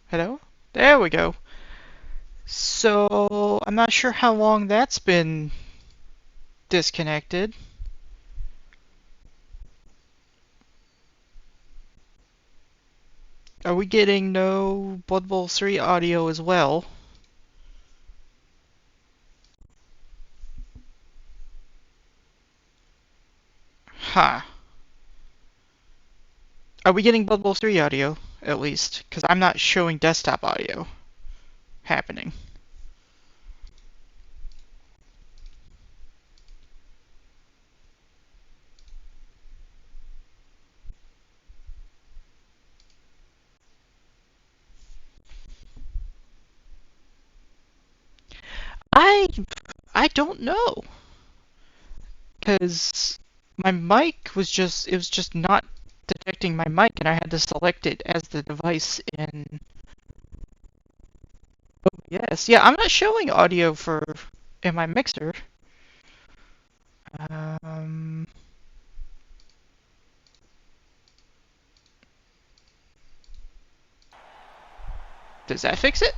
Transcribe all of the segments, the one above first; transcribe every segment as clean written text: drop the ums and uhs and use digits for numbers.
Hello? There we go. So, I'm not sure how long that's been disconnected. Are we getting no Blood Bowl 3 audio as well? Huh. Are we getting Blood Bowl 3 audio, at least? Because I'm not showing desktop audio happening. I I don't know. Because my mic was it was just not detecting my mic, and I had to select it as the device in OBS. Yeah, I'm not showing audio in my mixer. Um, does that fix it?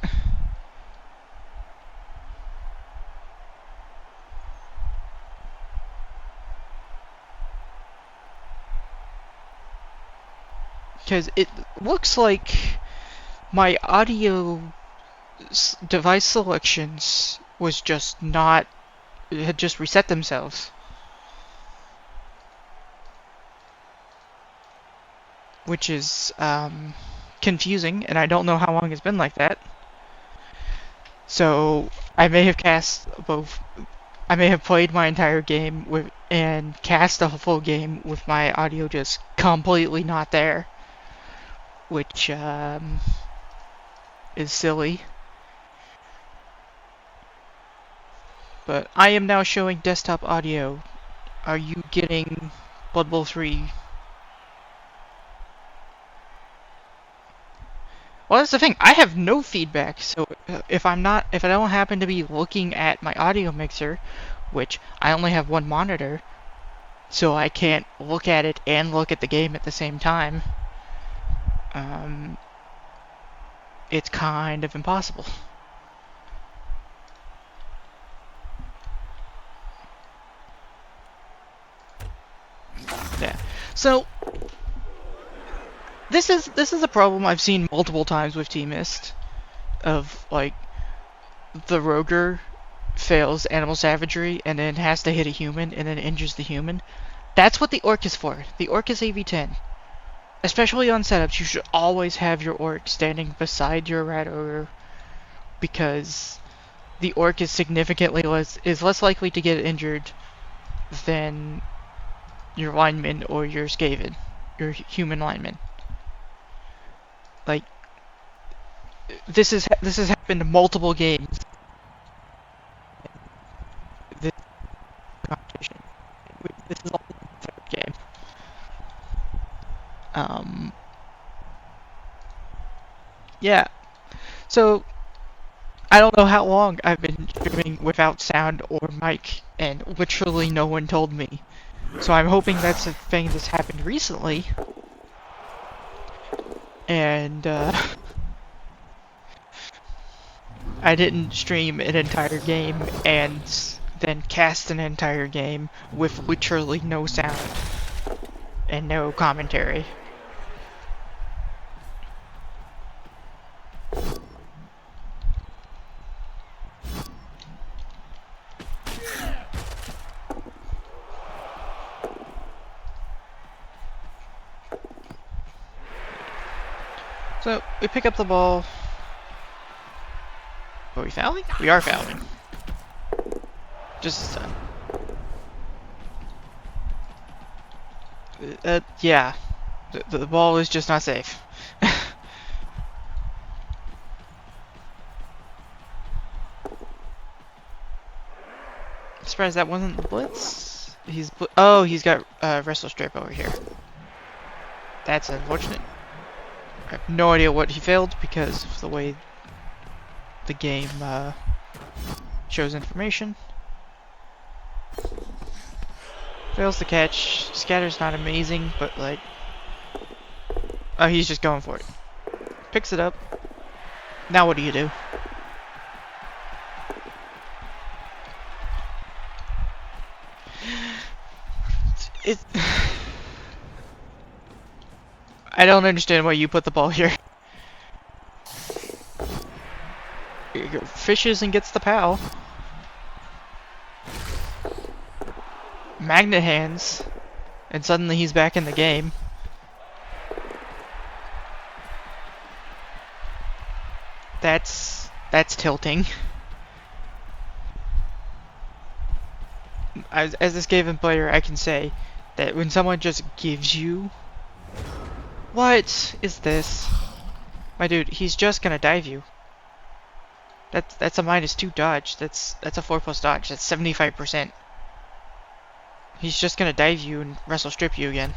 Because it looks like my audio device selections was just not, it had just reset themselves, which is confusing, and I don't know how long it's been like that. So I may have cast both. I may have played my entire game and cast a full game with my audio just completely not there, which is silly. But I am now showing desktop audio. Are you getting Blood Bowl 3? Well, that's the thing. I have no feedback, so if I don't happen to be looking at my audio mixer, which I only have one monitor, so I can't look at it and look at the game at the same time, um, it's kind of impossible. Yeah. So this is a problem I've seen multiple times with T-Mist, of like the Roger fails animal savagery and then has to hit a human and then injures the human. That's what the orc is for. The orc is AV10. Especially on setups, you should always have your orc standing beside your rat ogre, because the orc is less likely to get injured than your lineman or your skaven, your human lineman. Like, this has happened in multiple games. This competition. This is all the third game. Um, yeah. So I don't know how long I've been streaming without sound or mic, and literally no one told me. So I'm hoping that's a thing that's happened recently. And I didn't stream an entire game and then cast an entire game with literally no sound and no commentary. So we pick up the ball. Are we fouling? We are fouling. Just a stun. Yeah. The ball is just not safe. Surprised that wasn't the blitz. Oh, he's got wrestle strip over here. That's unfortunate. I have no idea what he failed because of the way the game shows information. Fails the catch. Scatter's not amazing, but like, oh, he's just going for it. Picks it up. Now what do you do? It. I don't understand why you put the ball here. Fishes and gets the POW. Magnet hands. And suddenly he's back in the game. That's tilting. As this Gaven player, I can say that when someone just gives you... What is this? My dude, he's just gonna dive you. That's a -2 dodge. That's a 4+ dodge. That's 75%. He's just gonna dive you and wrestle strip you again.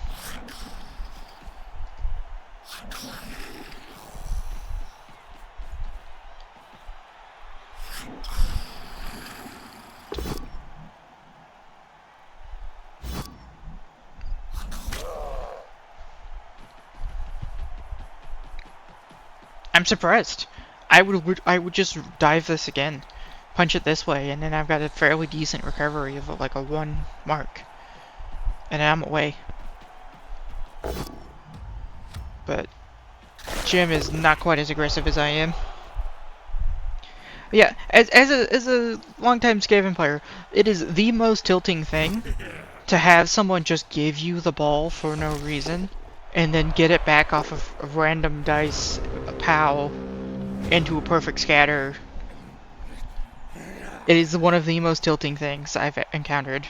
I'm surprised. I would just dive this again, punch it this way, and then I've got a fairly decent recovery of like a 1 mark, and I'm away. But Jim is not quite as aggressive as I am. Yeah, as a longtime Skaven player, it is the most tilting thing to have someone just give you the ball for no reason, and then get it back off of a random dice, a POW, into a perfect scatter. It is one of the most tilting things I've encountered.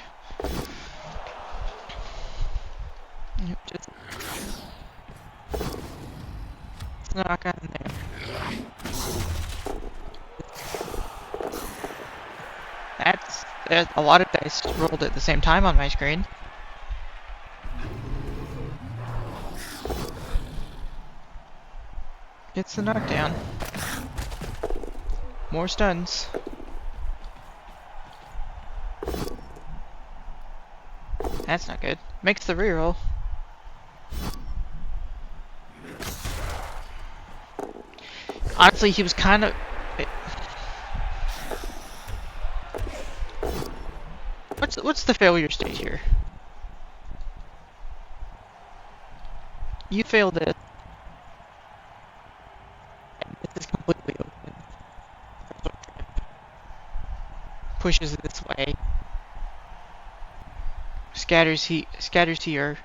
Just knock on there. There's a lot of dice rolled at the same time on my screen. It's the knockdown. More stuns. That's not good. Makes the reroll. Honestly, he was kind of... What's the failure state here? You failed it. This is completely open. Pushes this way. Scatters here.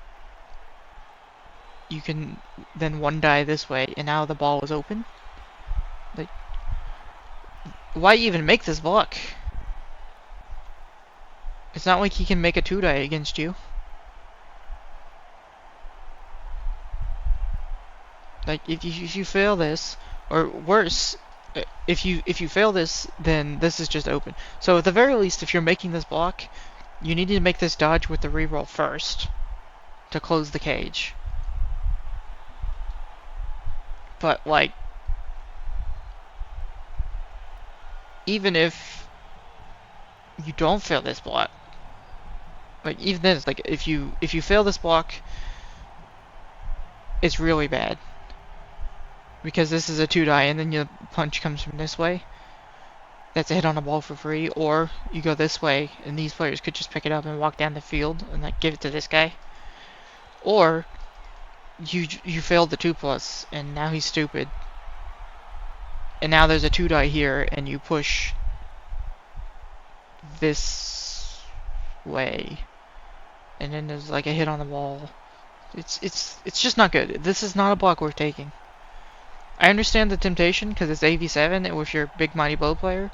You can then 1-die this way, and now the ball is open. Like, why even make this block? It's not like he can make a 2-die against you. Like, if you fail this, or worse, if you fail this, then this is just open. So at the very least, if you're making this block, you need to make this dodge with the reroll first to close the cage. But like, even if you don't fail this block, like even then, it's like if you fail this block, it's really bad. Because this is a 2-die, and then your punch comes from this way. That's a hit on a ball for free, or you go this way, and these players could just pick it up and walk down the field and like give it to this guy. Or you failed the 2+, and now he's stupid. And now there's a 2-die here, and you push this way, and then there's like a hit on the ball. It's just not good. This is not a block worth taking. I understand the temptation because it's AV7 and with your big mighty bow player,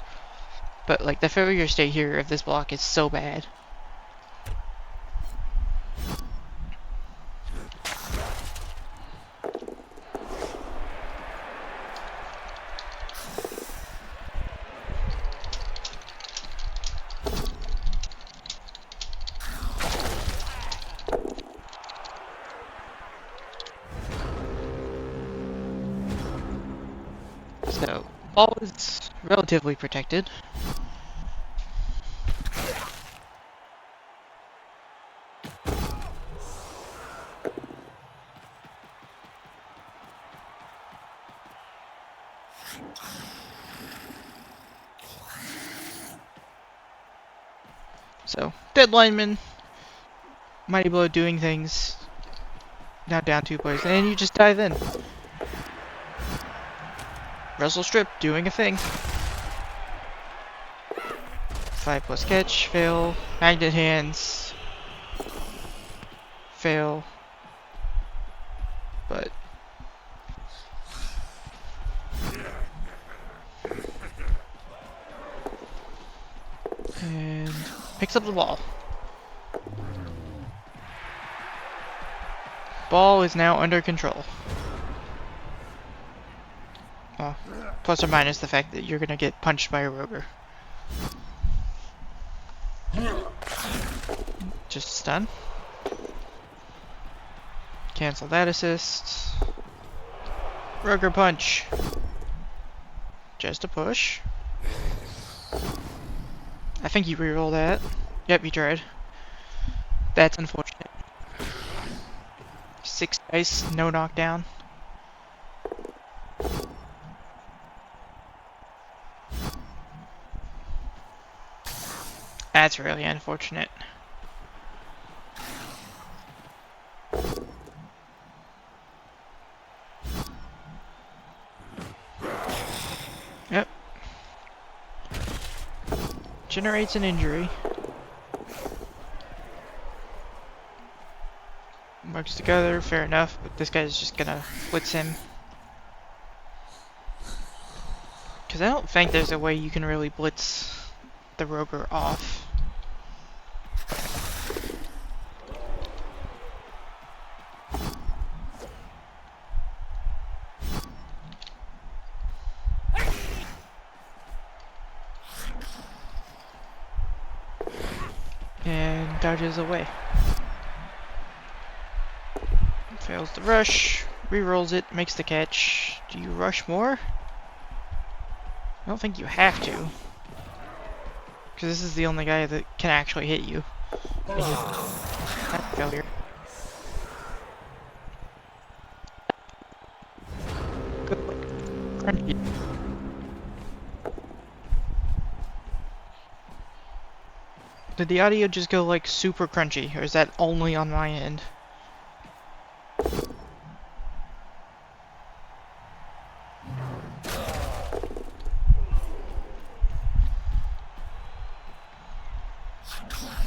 but like the failure state here of this block is so bad. So, ball is relatively protected. So, dead lineman, Mighty Blow doing things. Now down 2 players, and you just dive in. Wrestle strip, doing a thing. 5+ catch, fail. Magnet hands, fail. But and picks up the ball. Ball is now under control. Well, plus or minus the fact that you're gonna get punched by a roger. Just stun. Cancel that assist. Roger punch. Just a push. I think you reroll that. Yep, you tried. That's unfortunate. 6 dice, no knockdown. That's really unfortunate. Yep. Generates an injury. Works together, fair enough, but this guy's just gonna blitz him. Because I don't think there's a way you can really blitz the roger off. And dodges away. Fails the rush, rerolls it, makes the catch. Do you rush more? I don't think you have to. Because this is the only guy that can actually hit you. Failure. Good luck. Crunchy. Did the audio just go like super crunchy, or is that only on my end?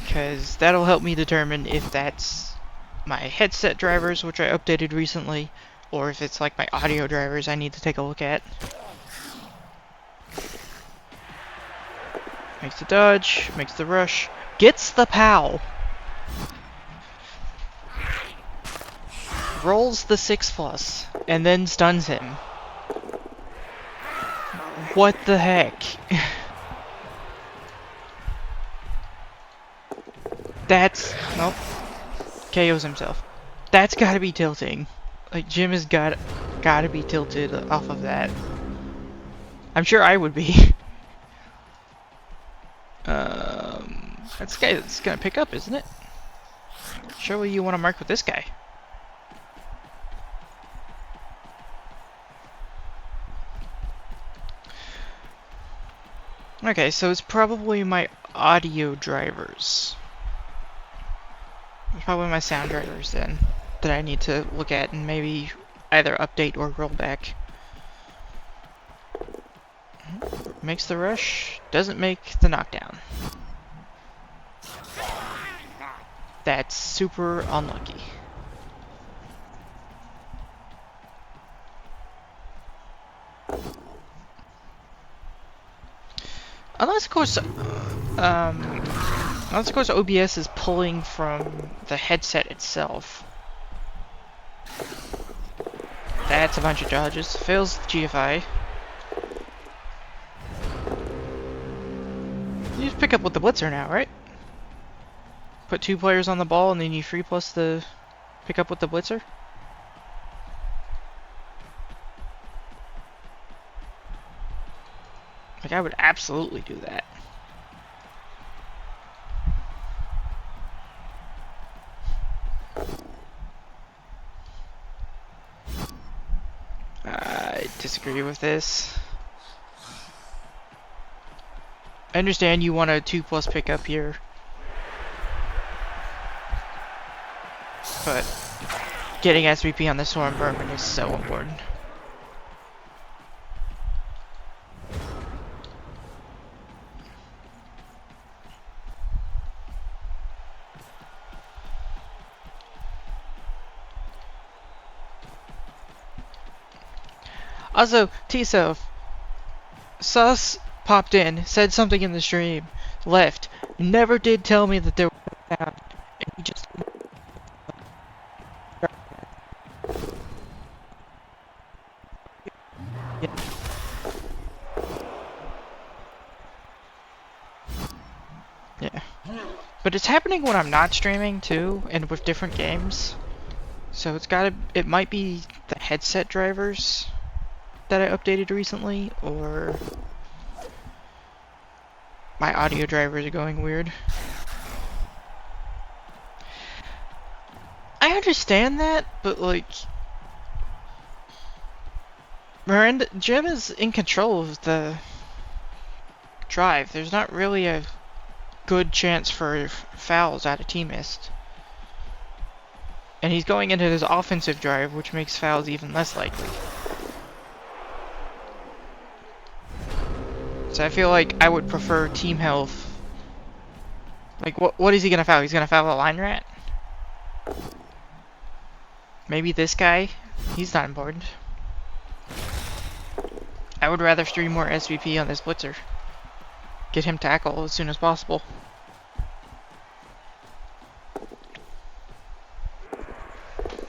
Because that'll help me determine if that's my headset drivers, which I updated recently, or if it's like my audio drivers I need to take a look at. Makes the dodge, makes the rush, gets the POW! Rolls the 6+, and then stuns him. What the heck? That's... nope. KOs himself. That's gotta be tilting. Like, Jim has gotta be tilted off of that. I'm sure I would be. That's the guy that's gonna pick up, isn't it? Surely you want to mark with this guy. Okay, so it's probably my audio drivers. It's probably my sound drivers then that I need to look at and maybe either update or roll back. Makes the rush, doesn't make the knockdown. That's super unlucky. Unless of course OBS is pulling from the headset itself. That's a bunch of dodges. Fails the GFI. You just pick up with the blitzer now, right? Put 2 players on the ball and then you 3+ the pick up with the blitzer. Like, I would absolutely do that. I disagree with this. I understand you want a 2+ pickup here, but getting SVP on the Storm Vermin is so important. Also, T-Self, Sus popped in, said something in the stream, left, never did tell me that there was a sound, and he just... Yeah. Yeah. But it's happening when I'm not streaming too, and with different games. So it might be the headset drivers that I updated recently, or my audio drivers are going weird. I understand that, but like, Jim is in control of the drive. There's not really a good chance for fouls out of T-Mist. And he's going into his offensive drive, which makes fouls even less likely. So I feel like I would prefer team health. Like, what is he gonna foul? He's gonna foul a line rat? Maybe this guy? He's not important. I would rather stream more SVP on this blitzer. Get him tackle as soon as possible.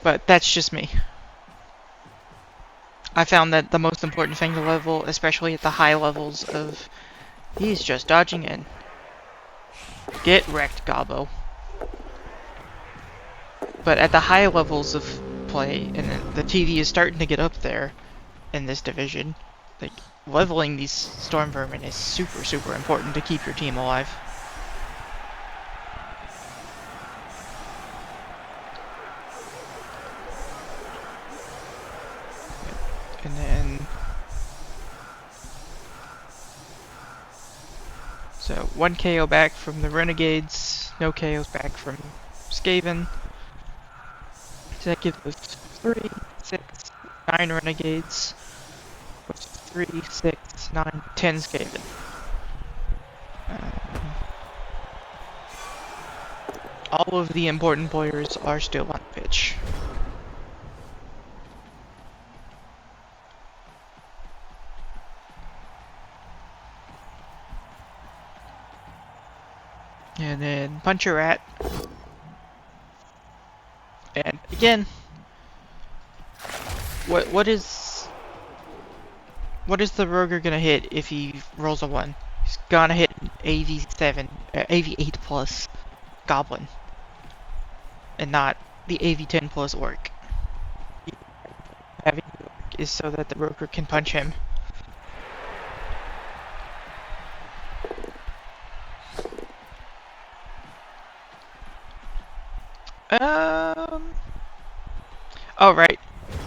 But that's just me. I found that the most important thing to level, especially at the high levels of... He's just dodging in. Get wrecked, Gobbo. But at the high levels of play, and the TV is starting to get up there in this division, like, leveling these Storm Vermin is super, super important to keep your team alive. And then... So, 1 KO back from the Renegades, no KOs back from Skaven. So that gives us 3, 6, 9 Renegades, which is 3, 6, 9, 10 Skaven. All of the important players are still on the pitch. And then punch a rat. And again, what is the Roger gonna hit if he rolls a 1? He's gonna hit an AV7, AV8 plus Goblin, and not the AV10 plus Orc. Having the Orc is so that the Roger can punch him. Oh, right.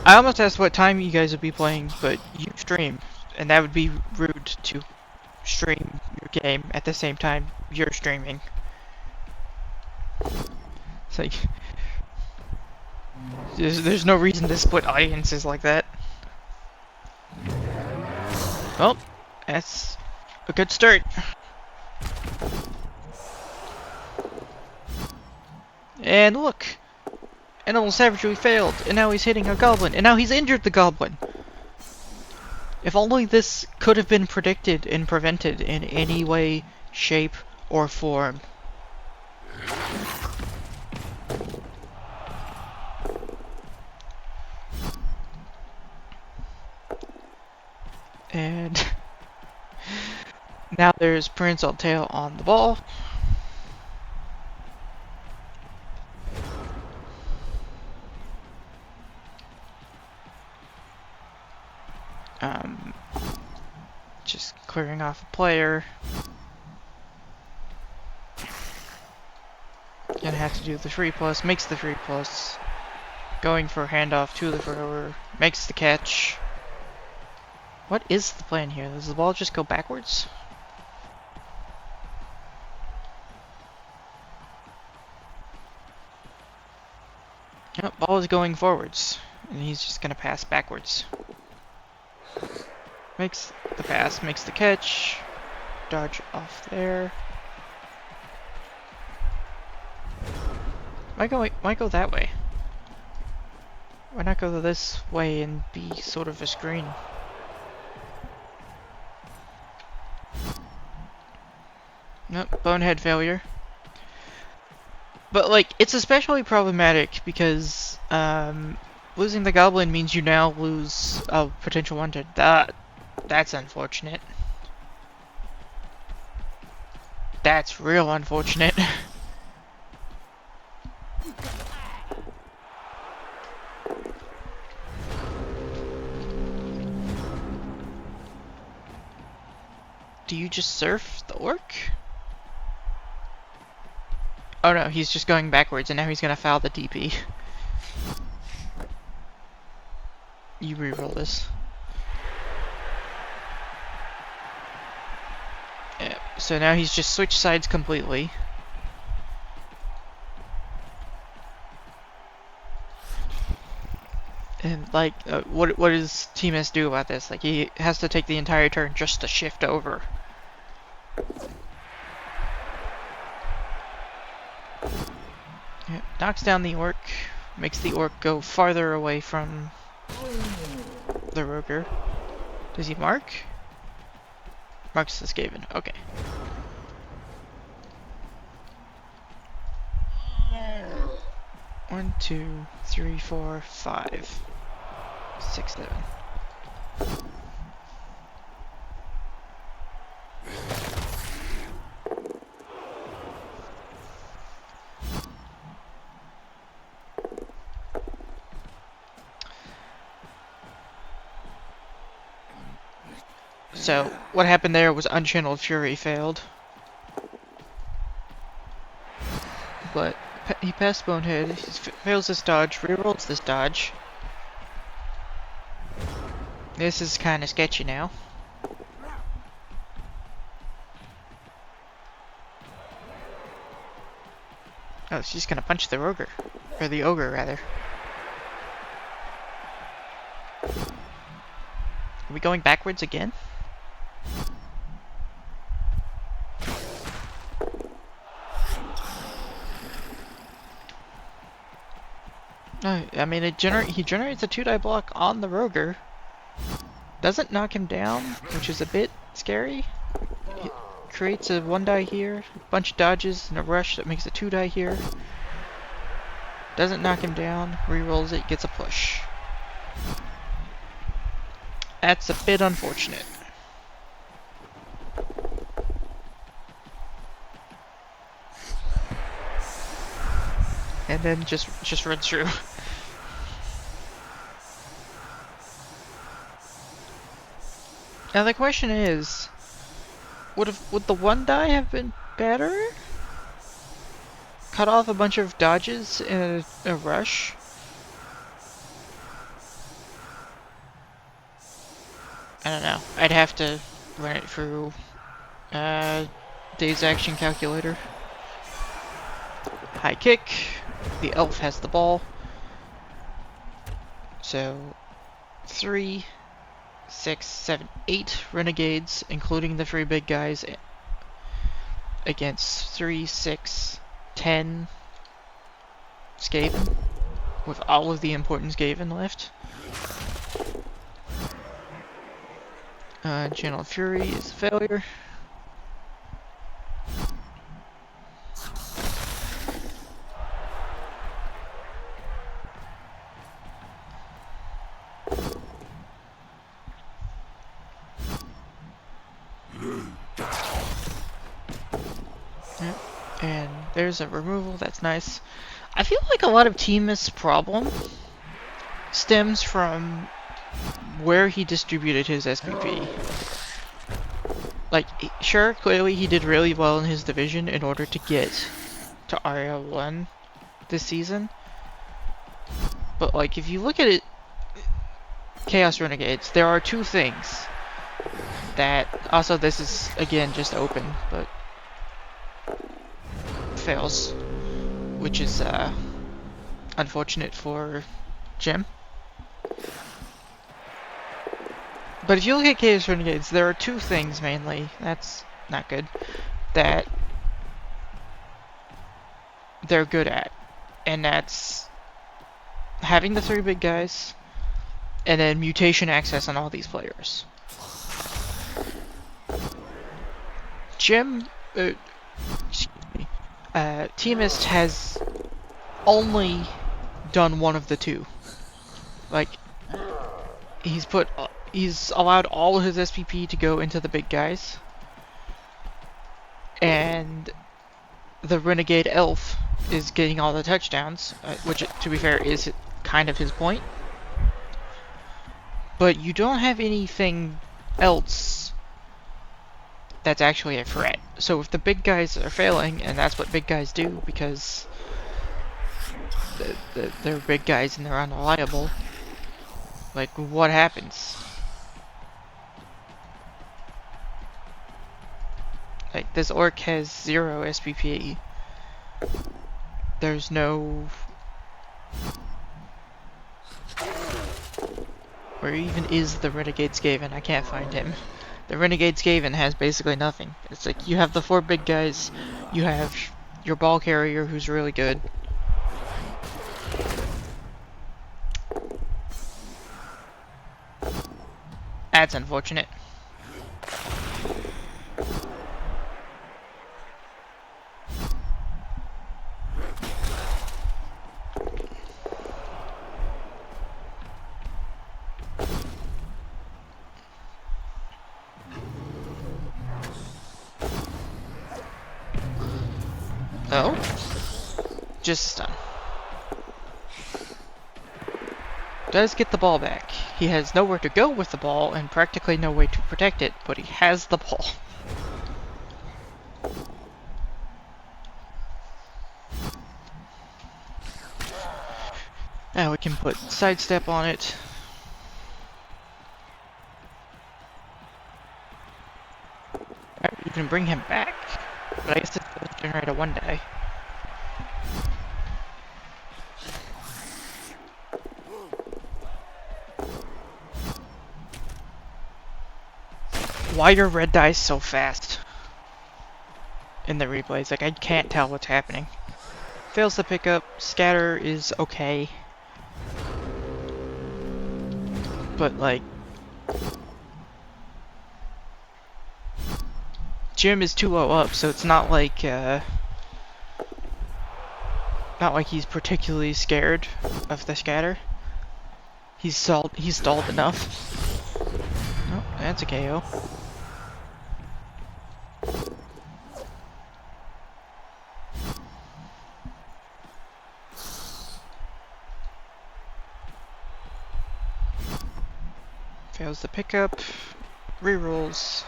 I almost asked what time you guys would be playing, but you stream, and that would be rude to stream your game at the same time you're streaming. It's like, there's no reason to split audiences like that. Well, that's a good start. And look! Animal Savagery failed, and now he's hitting a goblin, and now he's injured the goblin! If only this could have been predicted and prevented in any way, shape, or form. And now there's Prince Tail on the ball. Just clearing off a player. Gonna have to do the 3+, makes the 3+. Going for a handoff to the thrower, makes the catch. What is the plan here? Does the ball just go backwards? Yep, ball is going forwards, and he's just gonna pass backwards. Makes the pass, makes the catch, dodge off there. Why go that way? Why not go this way and be sort of a screen? Nope, bonehead failure. But like, it's especially problematic because losing the goblin means you now lose a potential one to that's unfortunate. That's real unfortunate. Do you just surf the orc? Oh no, he's just going backwards and now he's gonna foul the DP. You reroll this. Yeah, so now he's just switched sides completely. And like, what does Team S do about this? Like, he has to take the entire turn just to shift over. Yeah, knocks down the orc, makes the orc go farther away from the roger. Does he mark? Marks the Skaven. Okay. One, two, three, four, 5, 6, 7. So, what happened there was Unchanneled Fury failed. But he passed Bonehead, he fails this dodge, rerolls this dodge. This is kind of sketchy now. Oh, she's gonna punch the ogre. Or the ogre, rather. Are we going backwards again? No, I mean, he generates a 2-die block on the roger. Doesn't knock him down, which is a bit scary. It creates a 1-die here, a bunch of dodges and a rush that makes a 2-die here. Doesn't knock him down, rerolls it, gets a push. That's a bit unfortunate. And then just runs through. Now the question is, would the 1-die have been better? Cut off a bunch of dodges in a rush? I don't know. I'd have to run it through Dave's action calculator. High kick. The elf has the ball. So 3, 6, 7, 8 renegades, including the 3 big guys, against 3, 6, 10 Skaven, with all of the important Skaven left. Channel Fury is a failure. And there's a removal, that's nice. I feel like a lot of Teemus' problem stems from where he distributed his SPP. Like, sure, clearly he did really well in his division in order to get to REBBL this season. But like, if you look at it, Chaos Renegades, there are 2 things that, also this is, again, just open, but fails, which is unfortunate for Jim. But if you look at Chaos Renegades, there are two things mainly, that's not good, that they're good at. And that's having the 3 big guys, and then mutation access on all these players. Jim, excuse me, Teamist has only done one of the two. Like, he's allowed all of his SPP to go into the big guys, and the Renegade Elf is getting all the touchdowns, which, to be fair, is kind of his point. But you don't have anything else that's actually a threat. So if the big guys are failing, and that's what big guys do because they're big guys and they're unreliable, like, what happens? Like, this orc has 0 SPP. There's no... Where even is the Renegade Skaven? I can't find him. The Renegade Skaven has basically nothing. It's like, you have the 4 big guys, you have your ball carrier who's really good. That's unfortunate. Oh? Just a stun. Does get the ball back. He has nowhere to go with the ball and practically no way to protect it, but he has the ball. Now we can put sidestep on it. You can bring him back, but I guess it doesn't generate a 1-die. Why are red dice so fast in the replays? Like, I can't tell what's happening. Fails the pickup. Scatter is okay. But, like... Jim is too low up, so it's not like, not like he's particularly scared of the scatter. He's stalled enough. Oh, that's a KO. Fails the pickup. Rerolls.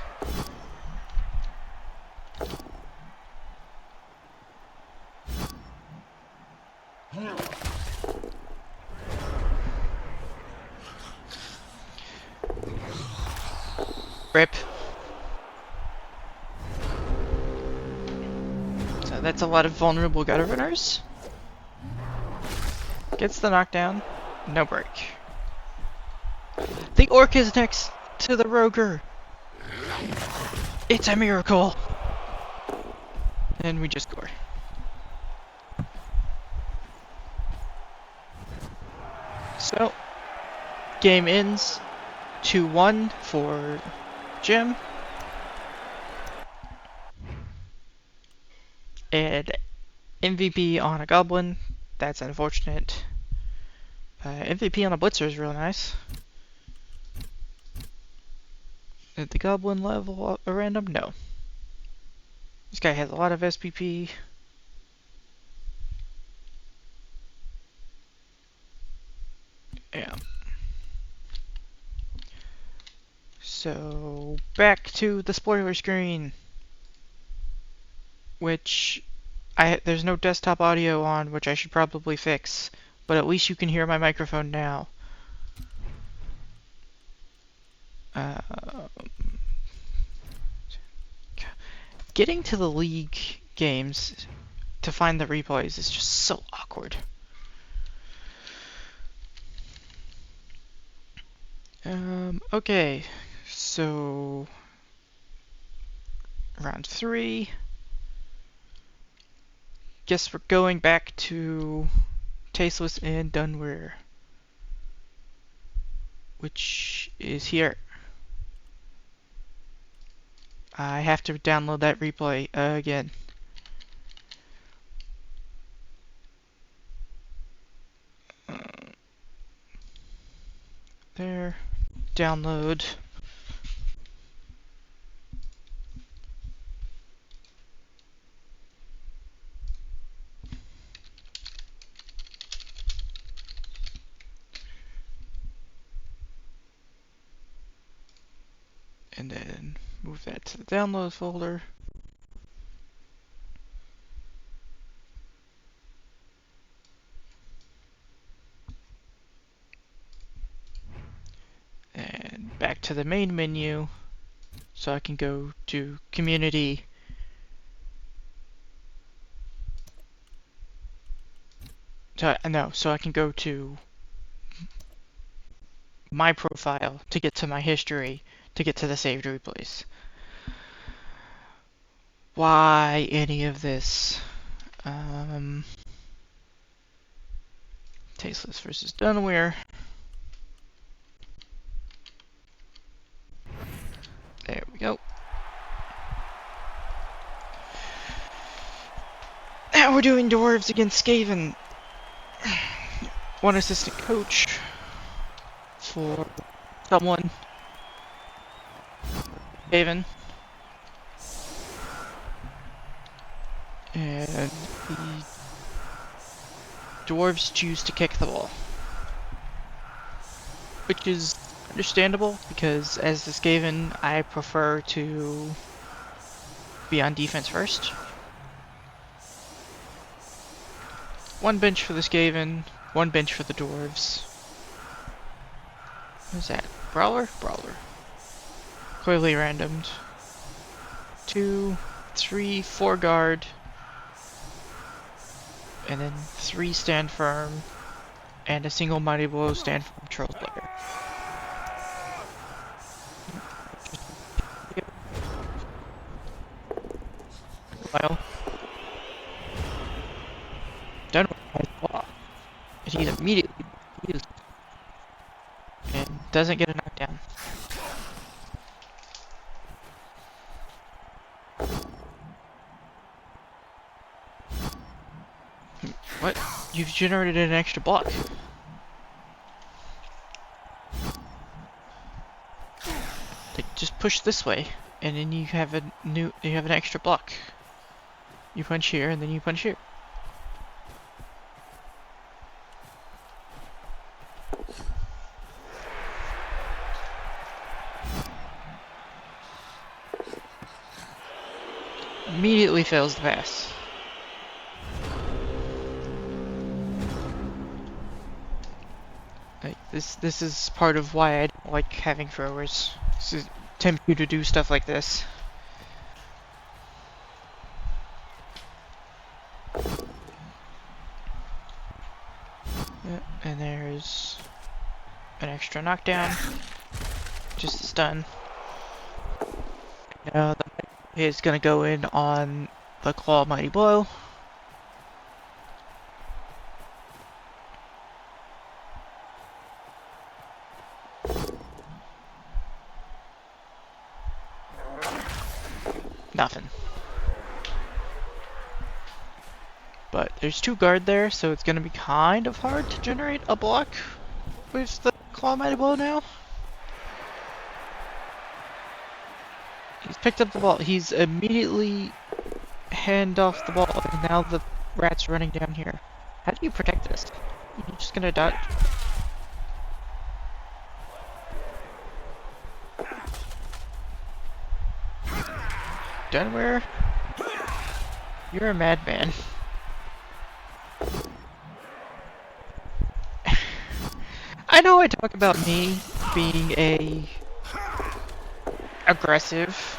Rip. So that's a lot of vulnerable gutter runners. Gets the knockdown. No break. The orc is next to the roger. It's a miracle. And we just score. So, game ends 2-1 for Jim. And MVP on a goblin. That's unfortunate. MVP on a blitzer is real nice. Did the goblin level a random? No. This guy has a lot of SPP. Yeah. So, back to the spoiler screen. Which, there's no desktop audio on, which I should probably fix. But at least you can hear my microphone now. Getting to the league games to find the replays is just so awkward. Okay, so round 3. Guess we're going back to Tasteless and Dunware, which is here. I have to download that replay again. There, download. And then move that to the download folder. And back to the main menu so I can go to community. So I can go to my profile to get to my history to get to the saved replays. Why any of this? Tasteless versus Dunware. There we go. Now we're doing Dwarves against Skaven. One assistant coach for someone. Skaven. And the Dwarves choose to kick the ball. Which is understandable, because as the Skaven, I prefer to be on defense first. One bench for the Skaven, one bench for the Dwarves. What is that? Brawler? Brawler. Clearly randomed. 2, 3, 4 guard. And then 3 stand firm. And a single mighty blow stand firm Charles player. Well, done with my block. He immediately used and doesn't get a knockdown. What? You've generated an extra block. Like, just push this way, and then you have an extra block. You punch here, and then you punch here. Immediately fails the pass. Like, this is part of why I don't like having throwers. This tempt you to do stuff like this. Yeah, and there's an extra knockdown. Just a stun. Now the is gonna go in on the Claw Mighty Blow. Nothing. But there's 2 guard there, so it's gonna be kind of hard to generate a block with the Claw Mighty Blow now. He's picked up the ball. He's immediately hand off the ball, and now the rat's running down here. How do you protect this? You're just gonna dodge. Dunware? You're a madman. I know I talk about me being a aggressive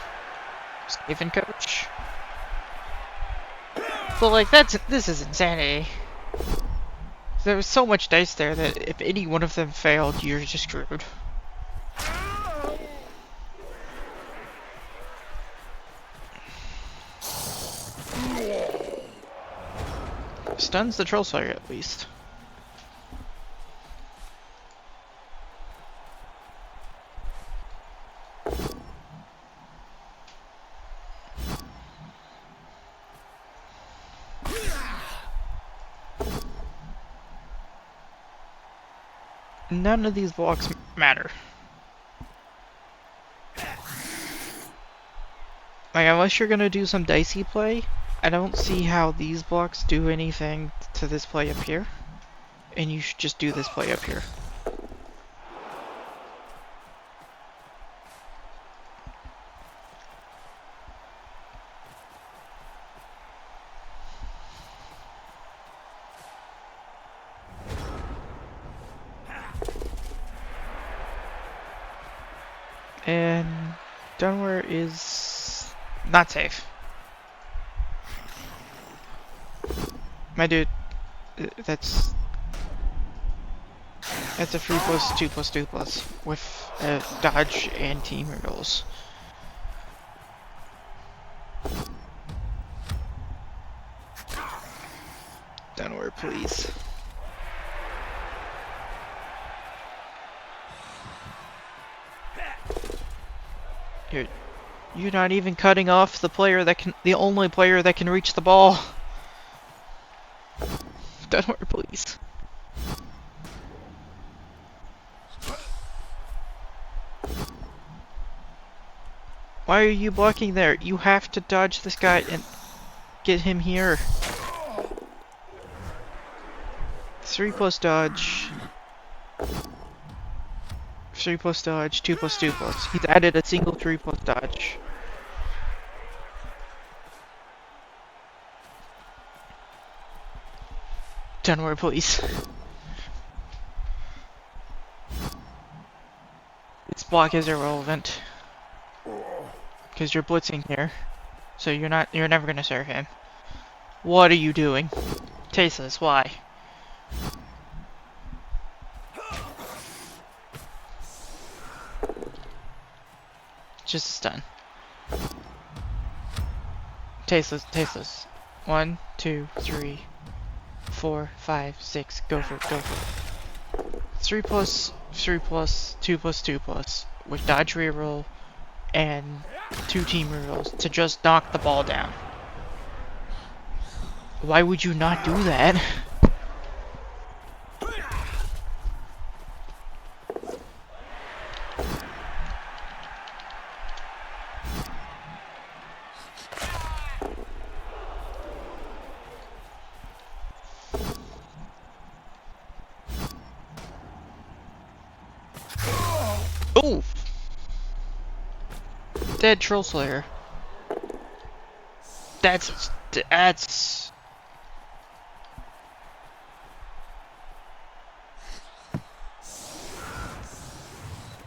Skaven coach, but like this is insanity. There was so much dice there that if any one of them failed, you're just screwed. Stuns the Troll Slayer at least. None of these blocks matter. Like, unless you're gonna do some dicey play, I don't see how these blocks do anything to this play up here. And you should just do this play up here. And Dunware is not safe. My dude, that's a 3+2+2+ with dodge and team rolls. Dunware, please. You're not even cutting off the only player that can reach the ball. Dunware, please. Why are you blocking there? You have to dodge this guy and get him here. 3+ dodge. 3+ dodge, 2+2+. He's added a single 3+ dodge. Dunware, please. This block is irrelevant. Because you're blitzing here. So you're never gonna serve him. What are you doing? Tasteless, why? Just a stun. Tasteless, tasteless. 1, 2, 3, 4, 5, 6. Go for it, go for it. 3+, 3+, 2+2+, with dodge reroll and 2 team rerolls to just knock the ball down. Why would you not do that? Oh! Dead Troll Slayer. That's...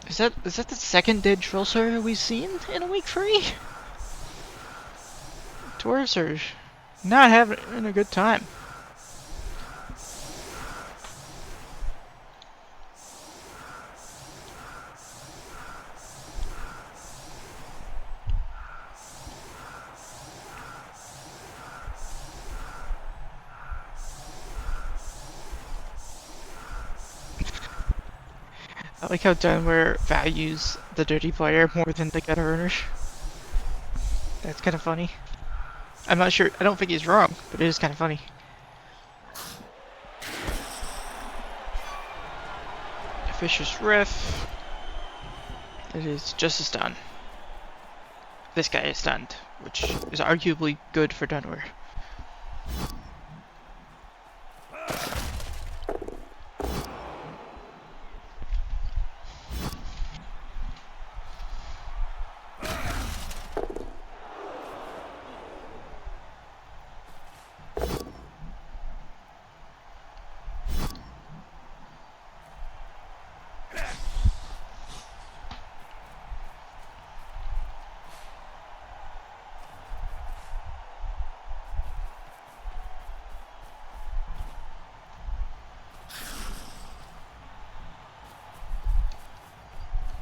Is that the second dead Troll Slayer we've seen in a week 3? Dwarves are not having a good time. I like how Dunware values the dirty player more than the gutter earners. That's kind of funny. I'm not sure, I don't think he's wrong, but it is kind of funny. Vicious Riff. It is just a stun. This guy is stunned, which is arguably good for Dunware.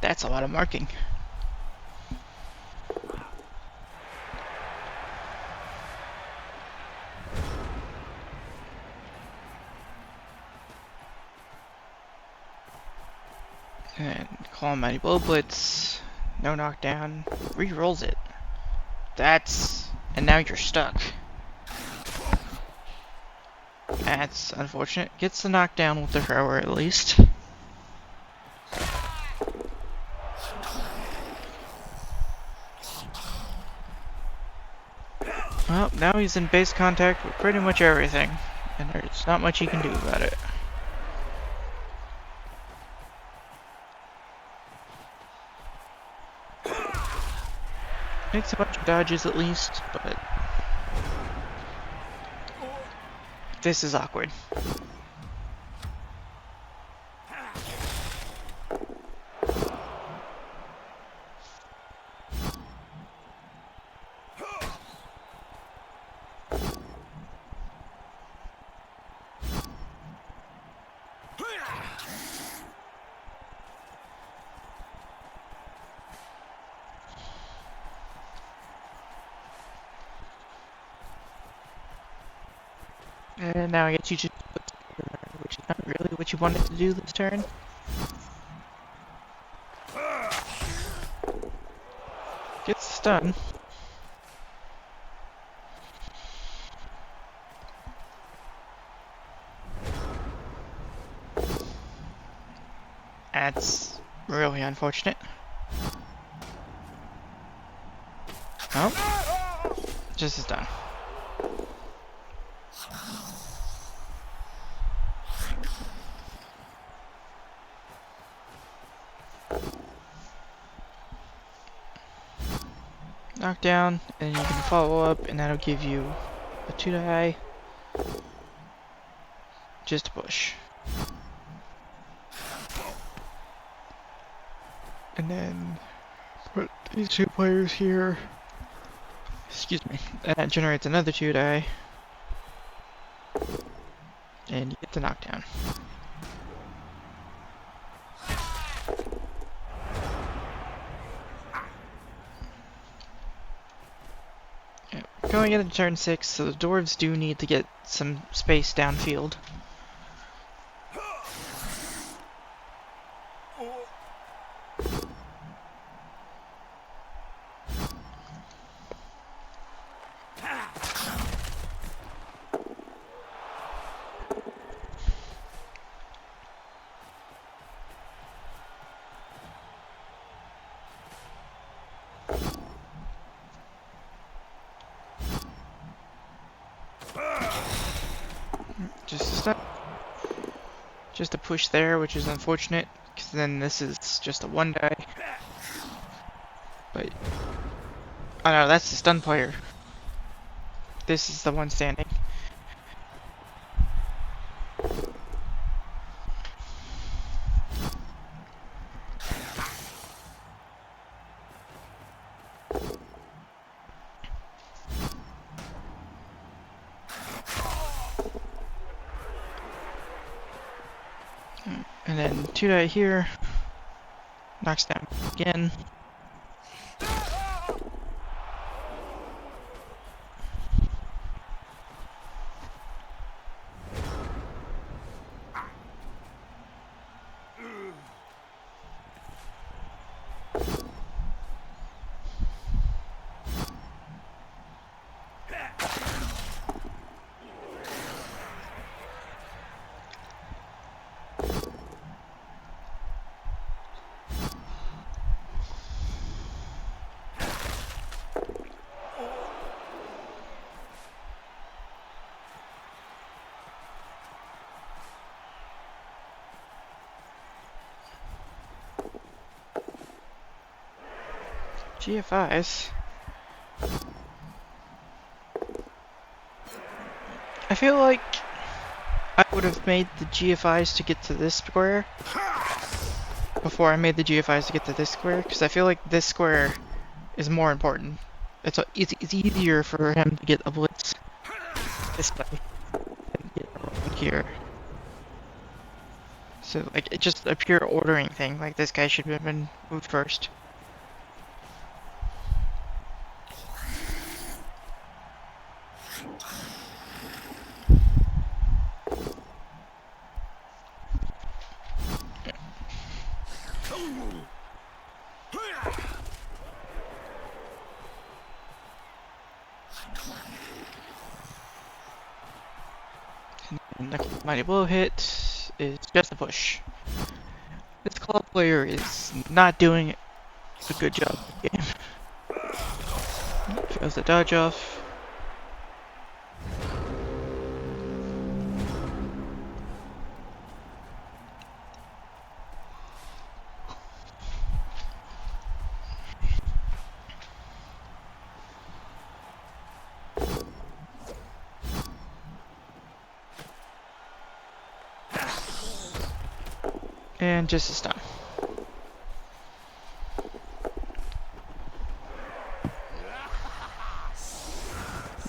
That's a lot of marking. Almighty Blow Blitz. No knockdown. Re-rolls it. And now you're stuck. That's unfortunate. Gets the knockdown with the thrower at least. Well, now he's in base contact with pretty much everything, and there's not much he can do about it. Makes a bunch of dodges at least, but this is awkward. And now I guess you just put together, which is not really what you wanted to do this turn. Gets the stun. That's really unfortunate. Oh, just is done. Knockdown, and you can follow up, and that'll give you a 2-die. Just a push. And then put these two players here. Excuse me. And that generates another 2-die. And you get the knockdown. Going into turn 6, so the dwarves do need to get some space downfield. Just a push there, which is unfortunate, because then this is just a 1-die. But, oh no, that's the stun player. This is the one standing. And then 2-die here, knocks down again. GFIs. I feel like I would have made the GFIs to get to this square before I made the GFIs to get to this square, because I feel like this square is more important. It's easier for him to get a blitz this way than get around here. So like it's just a pure ordering thing. Like this guy should have been moved first. And the mighty blow hit is just a push. This claw player is not doing a good job of the game. Fails the dodge off. And just a stun.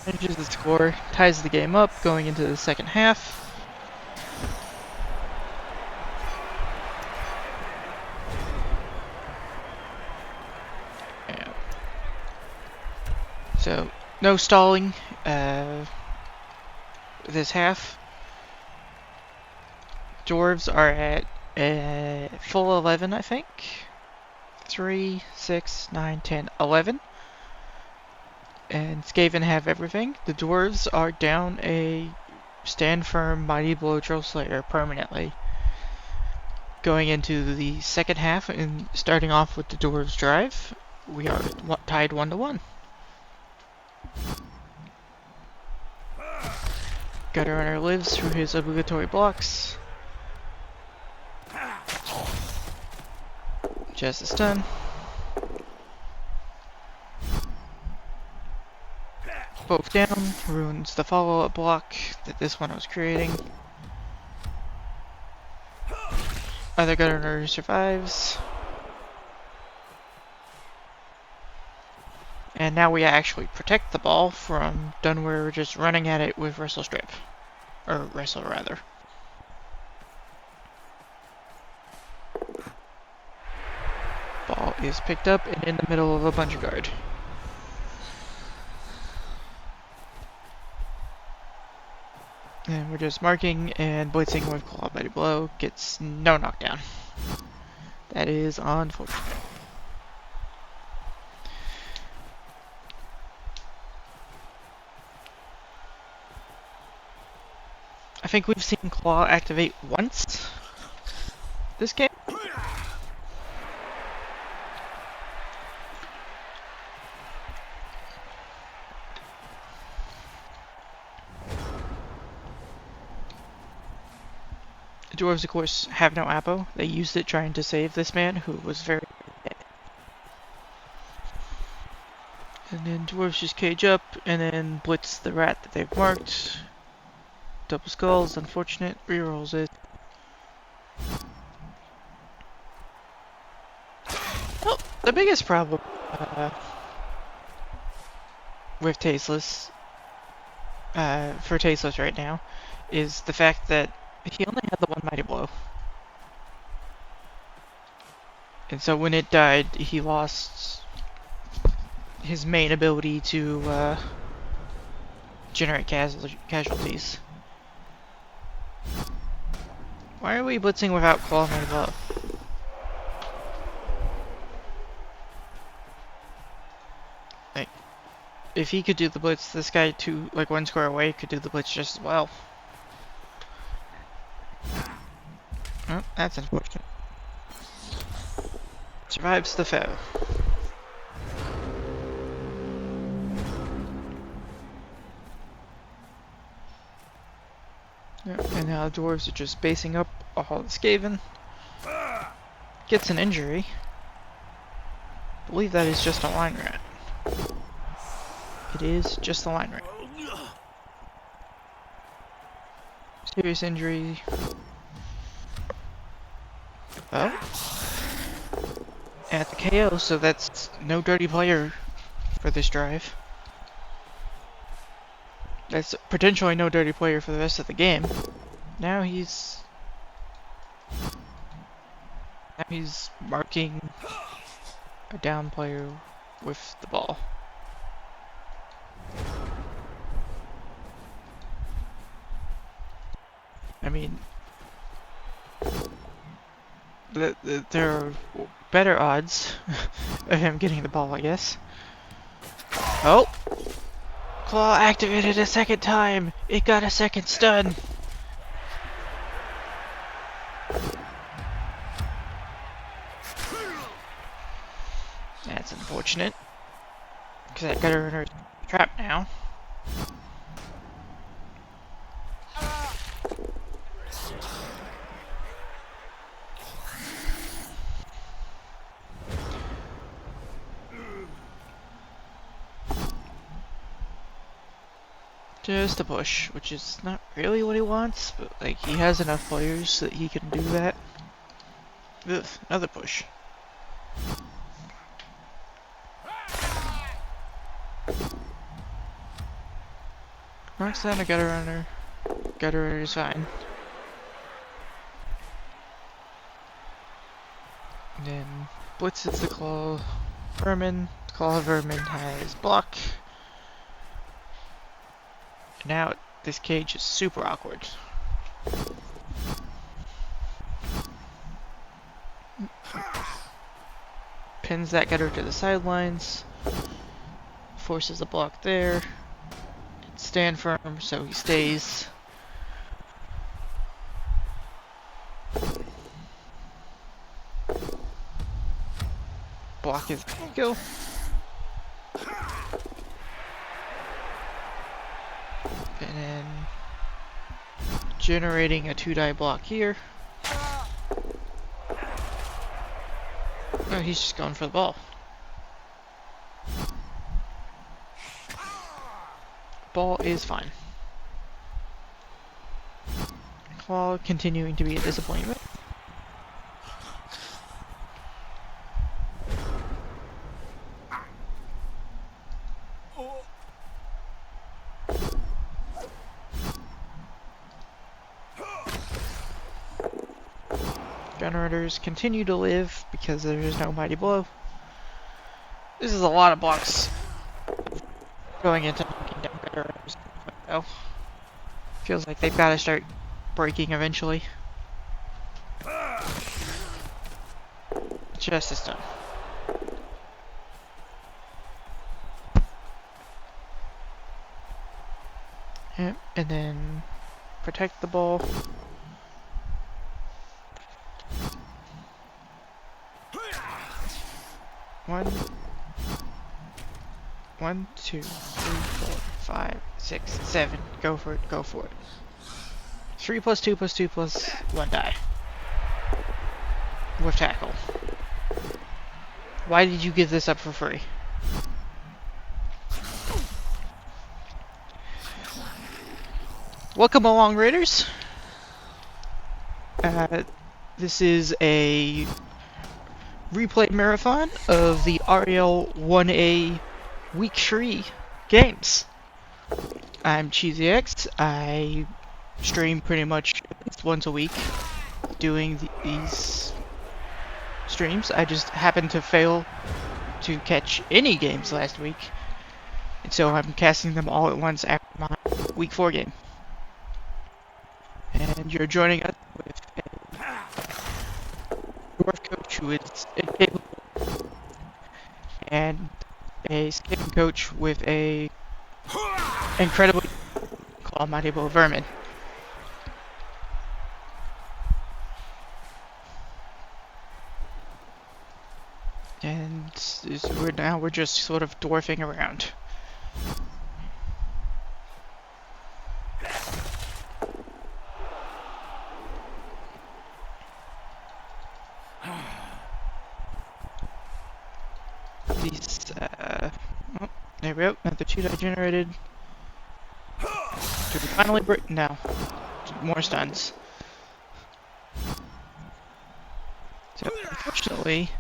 Manages the score, ties the game up going into the second half. Yeah. So, no stalling this half. Dwarves are at full 11, I think. 3, 6, 9, 10, 11. And Skaven have everything. The dwarves are down a stand firm mighty blow troll slayer permanently. Going into the second half and starting off with the dwarves drive, we are tied 1-1. Gutter Runner lives through his obligatory blocks. Just a stun. Both down, ruins the follow-up block that this one was creating. Other Gunner survives. And now we actually protect the ball from Dunware just running at it with Wrestle Strip. Or Wrestle, rather. Ball is picked up and in the middle of a bunch guard. And we're just marking and blitzing with Claw Mighty Blow. Gets no knockdown. That is unfortunate. I think we've seen Claw activate once this game. The dwarves, of course, have no ammo. They used it trying to save this man, who was very dead. And then dwarves just cage up, and then blitz the rat that they've marked. Double skulls, unfortunate, rerolls it. Well, the biggest problem with Tasteless, for Tasteless right now, is the fact that he only had the one mighty blow. And so when it died, he lost his main ability to generate casualties. Why are we blitzing without Claw Mighty Blow? Like, if he could do the blitz, this guy like 1 square away could do the blitz just as well. Oh, that's unfortunate. Survives the foe. Yep, and now the dwarves are just basing up all the Skaven. Gets an injury. I believe that is just a line rat. It is just a line rat. Serious injury. Oh. At the KO, so that's no dirty player for this drive. That's potentially no dirty player for the rest of the game. Now he's marking a down player with the ball. I mean, there are better odds of him getting the ball, I guess. Oh! Claw activated a second time! It got a second stun! unfortunate. Because that gutter runner is trapped now. Just a push, which is not really what he wants, but like he has enough players that he can do that. Ugh, another push. Marks down a gutter runner. Gutter runner is fine. And then blitzes the claw vermin. Claw vermin has block. Now this cage is super awkward. Pins that gutter to the sidelines. Forces a block there. Stand firm, so he stays. Block is go. And then generating a 2-die block here. Oh, he's just going for the ball. Ball is fine. Claw continuing to be a disappointment. Generators continue to live because there is no mighty blow. This is a lot of blocks going into knocking down generators. Oh, feels like they've got to start breaking eventually. Just as done. Yep, and then protect the ball. One, two, 3, 4, 5, 6, 7. Go for it, go for it. 3 plus 2 plus 2 plus 1 die. With tackle. Why did you give this up for free? Welcome along, Raiders. This is a replay marathon of the REL 1A Week 3 games. I'm CheesyX. I stream pretty much at least once a week doing these streams. I just happened to fail to catch any games last week, and so I'm casting them all at once after my Week 4 game. And you're joining us with a dwarf coach who is incapable, and a skipping coach with a incredibly claw mighty blow vermin. And we're just sort of dwarfing around. These, oh, there we go, another 2-die generated. Do we finally break? No. More stuns. So, unfortunately,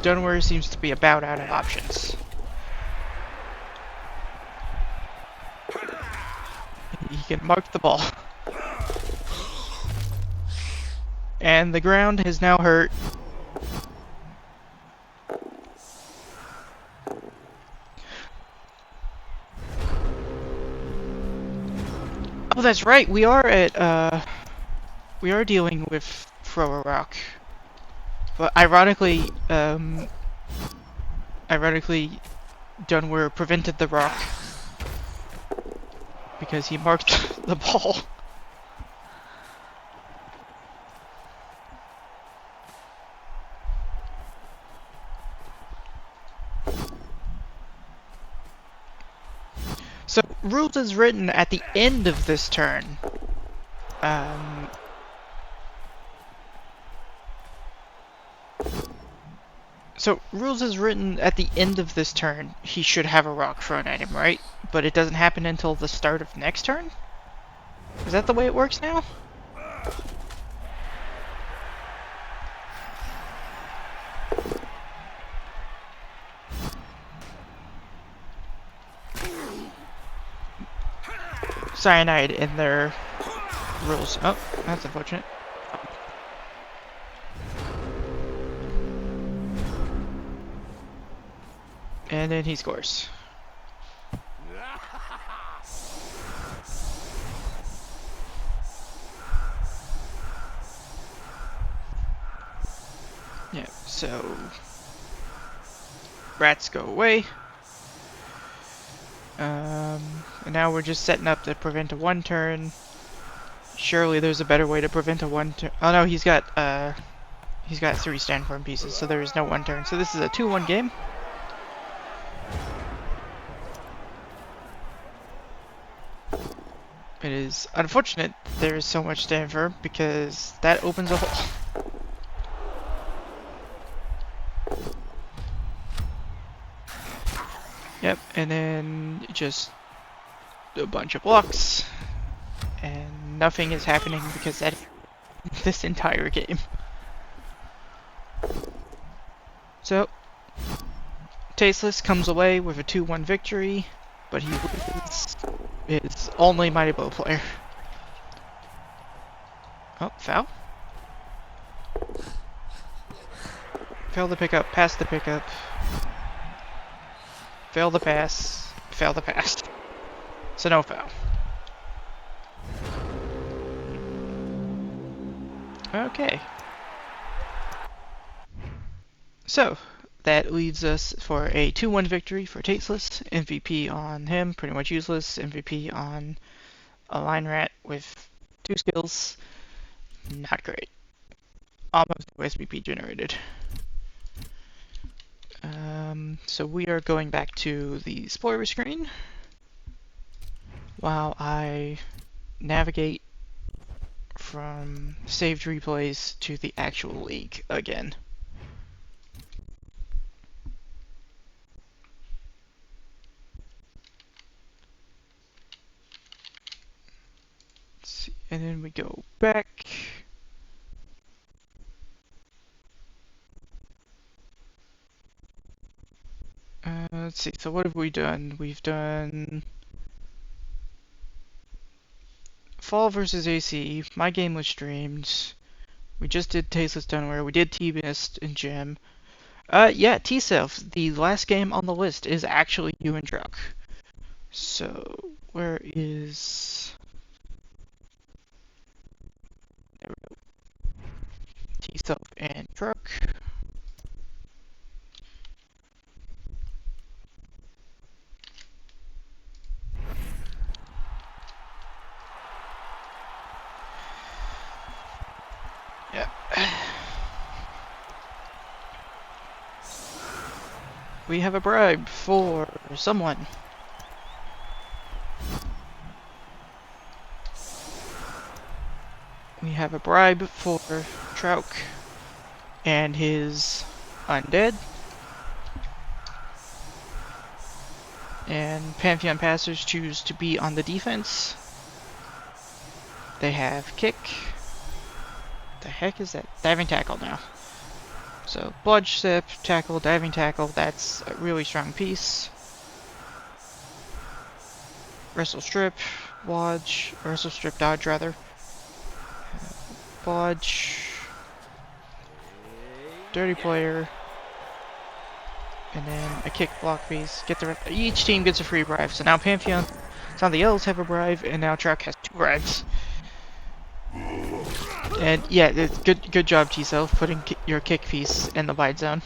Dunware seems to be about out of options. He can mark the ball. And the ground has now hurt. Oh, that's right. We are dealing with Thrower Rock. But ironically, Dunware prevented the rock because he marked the ball. So, rules is written at the end of this turn. So, rules is written at the end of this turn. He should have a rock thrown at him, right? But it doesn't happen until the start of next turn? Is that the way it works now? Cyanide in their rules. Oh, that's unfortunate. And then he scores. Yeah, so rats go away. And now we're just setting up to prevent a one turn. Surely there's a better way to prevent a one turn. Oh no, he's got 3 stand firm pieces, so there is no one turn. So this is a 2-1 game. It is unfortunate there is so much stand firm because that opens a hole. Yep, and then just a bunch of blocks, and nothing is happening because that this entire game. So, Tasteless comes away with a 2-1 victory, but he loses his only Mighty Blow player. Oh, foul? Fail the pickup, pass the pickup. Fail the pass, fail the pass. So no foul. Okay. So, that leaves us for a 2-1 victory for Tasteless. MVP on him, pretty much useless. MVP on a line rat with 2 skills, not great. Almost no SVP generated. So we are going back to the spoiler screen while I navigate from saved replays to the actual league again. Let's see, and then we go back. Let's see, so what have we done? We've done Fall versus AC. My game was streamed. We just did Tasteless Dunware. We did T-Mist and Gem. Yeah, T-Self. The last game on the list is actually you and Truck. So, where is... There we go. T-Self and Truck. Yeah. We have a bribe for someone. We have a bribe for Trouk and his undead. And Pantheon Passers choose to be on the defense. They have kick. The heck is that? Diving tackle now. So bludge, sip, tackle, diving tackle, that's a really strong piece. Wrestle strip, lodge, wrestle strip dodge rather. Lodge. Dirty player. And then a kick block piece. Each team gets a free bribe. So now Pantheon, some of the elves have a bribe, and now Truck has 2 bribes. And yeah, it's good job, T-Self, putting your kick piece in the bite zone.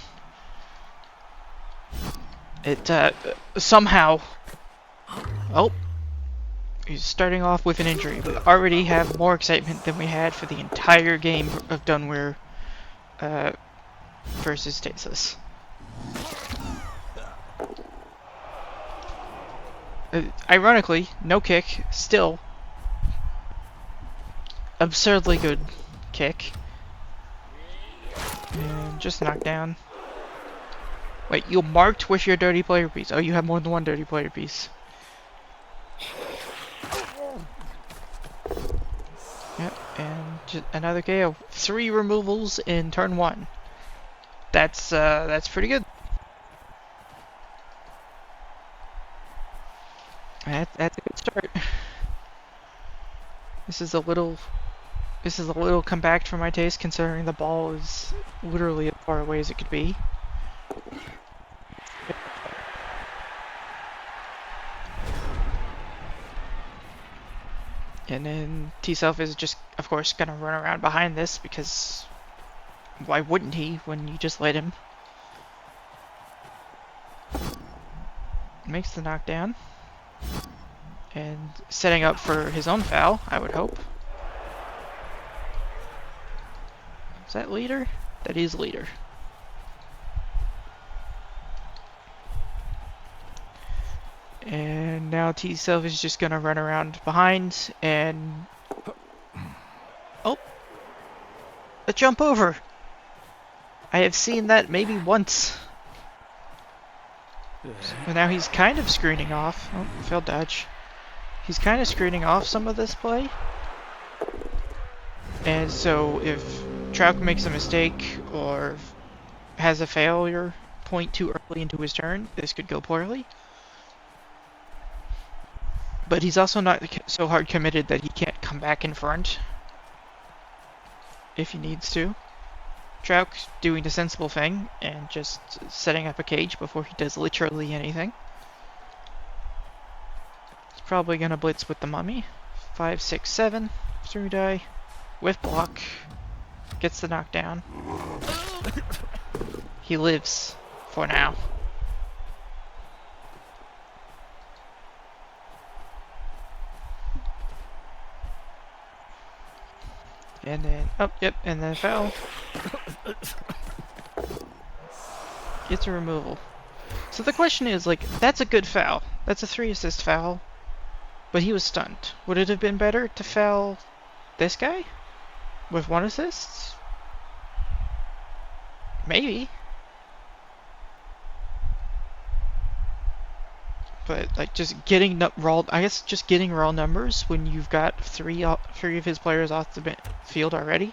It somehow. Oh, he's starting off with an injury. We already have more excitement than we had for the entire game of Dunware versus Tasteless. Ironically, no kick, still absurdly good kick. And just knocked down. Wait, you marked with your dirty player piece. Oh, you have more than one dirty player piece. Yep, and just another KO. 3 removals in turn 1. That's pretty good. That's a good start. This is a little compact for my taste, considering the ball is literally as far away as it could be. And then T-Self is just, of course, gonna run around behind this, because why wouldn't he when you just let him? Makes the knockdown. And setting up for his own foul, I would hope. Is that leader? That is leader. And now T-Self is just gonna run around behind and... Oh! A jump over! I have seen that maybe once. So now he's kind of screening off. Oh, failed dodge. He's kind of screening off some of this play. And so if Trout makes a mistake or has a failure point too early into his turn, this could go poorly. But he's also not so hard committed that he can't come back in front if he needs to. Trout doing the sensible thing and just setting up a cage before he does literally anything. He's probably gonna blitz with the mummy. 5, 6, 7 through die with block. Gets the knockdown. He lives for now. And then, oh, yep, and then foul. Gets a removal. So the question is, like, that's a good foul. That's a 3-assist foul. But he was stunned. Would it have been better to foul this guy? With 1 assist? Maybe. But, like, just getting raw, I guess just getting raw numbers when you've got three of his players off the field already.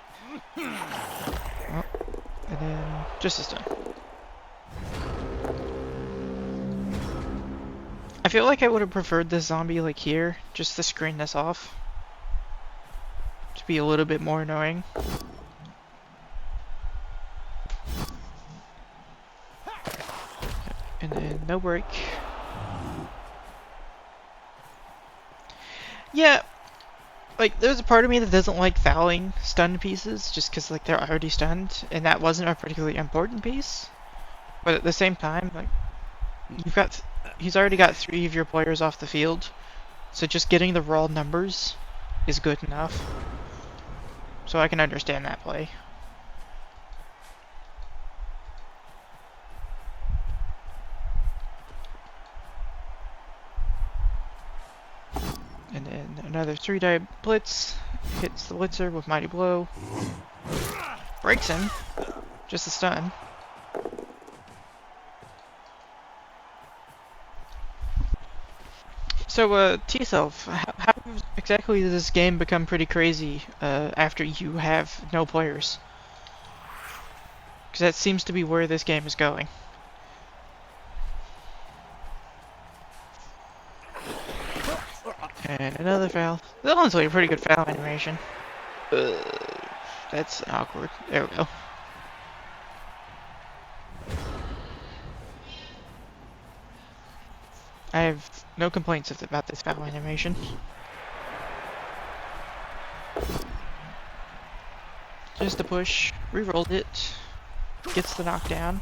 Oh, and then just a stun. I feel like I would have preferred this zombie like here, just to screen this off. To be a little bit more annoying. And then no break. Yeah, like there's a part of me that doesn't like fouling stunned pieces just because like they're already stunned, and that wasn't a particularly important piece. But at the same time, like he's already got 3 of your players off the field, so just getting the raw numbers is good enough. So I can understand that play. And then another 3-die blitz. Hits the blitzer with Mighty Blow. Breaks him. Just a stun. So, T-Self, how exactly does this game become pretty crazy after you have no players? Because that seems to be where this game is going. And another foul. That's honestly a pretty good foul animation. That's awkward. There we go. I have no complaints about this foul animation. Just a push. Rerolled it. Gets the knockdown.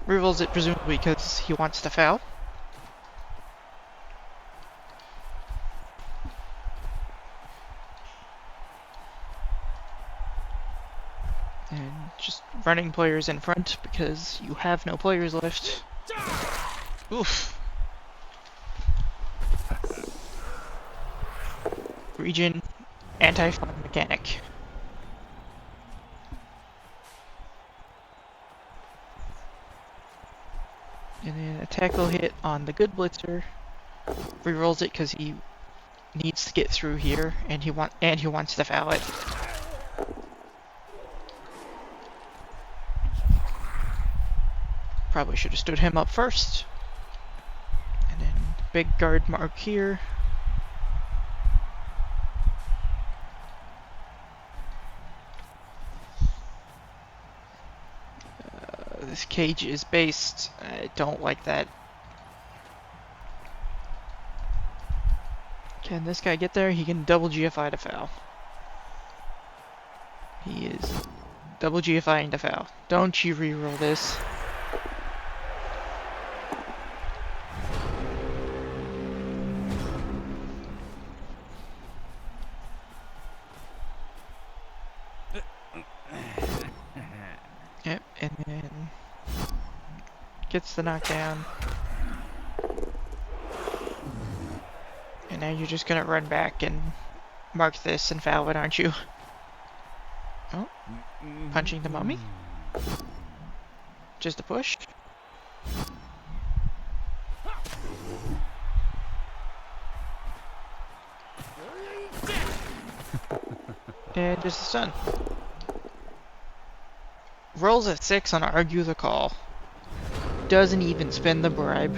Rerolls it presumably because he wants to foul. And just running players in front because you have no players left. Oof. regen, anti-fog mechanic. And then a tackle hit on the good blitzer. Rerolls it because he needs to get through here, and he wants to foul it. Probably should have stood him up first. And then big guard mark here. This cage is based. I don't like that. Can this guy get there? He can double GFI to foul. He is double GFIing to foul. Don't you reroll this. Yep, and then gets the knockdown. And now you're just gonna run back and mark this and foul it, aren't you? Oh, punching the mummy. Just a push. And just a stun. Rolls at 6 on Argue the Call. Doesn't even spend the bribe.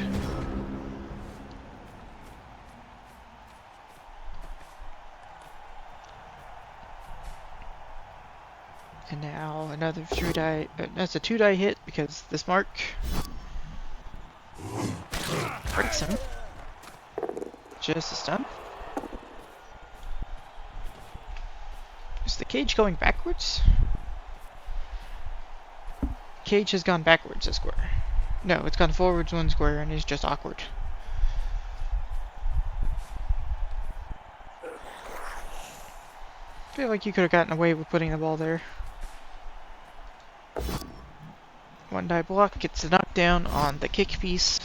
And now another 3-die, that's a 2-die hit because this mark breaks him. Just a stun. Is the cage going backwards? Cage has gone backwards a square. No, it's gone forwards 1 square and is just awkward. I feel like you could have gotten away with putting the ball there. 1-die block gets the knockdown on the kick piece.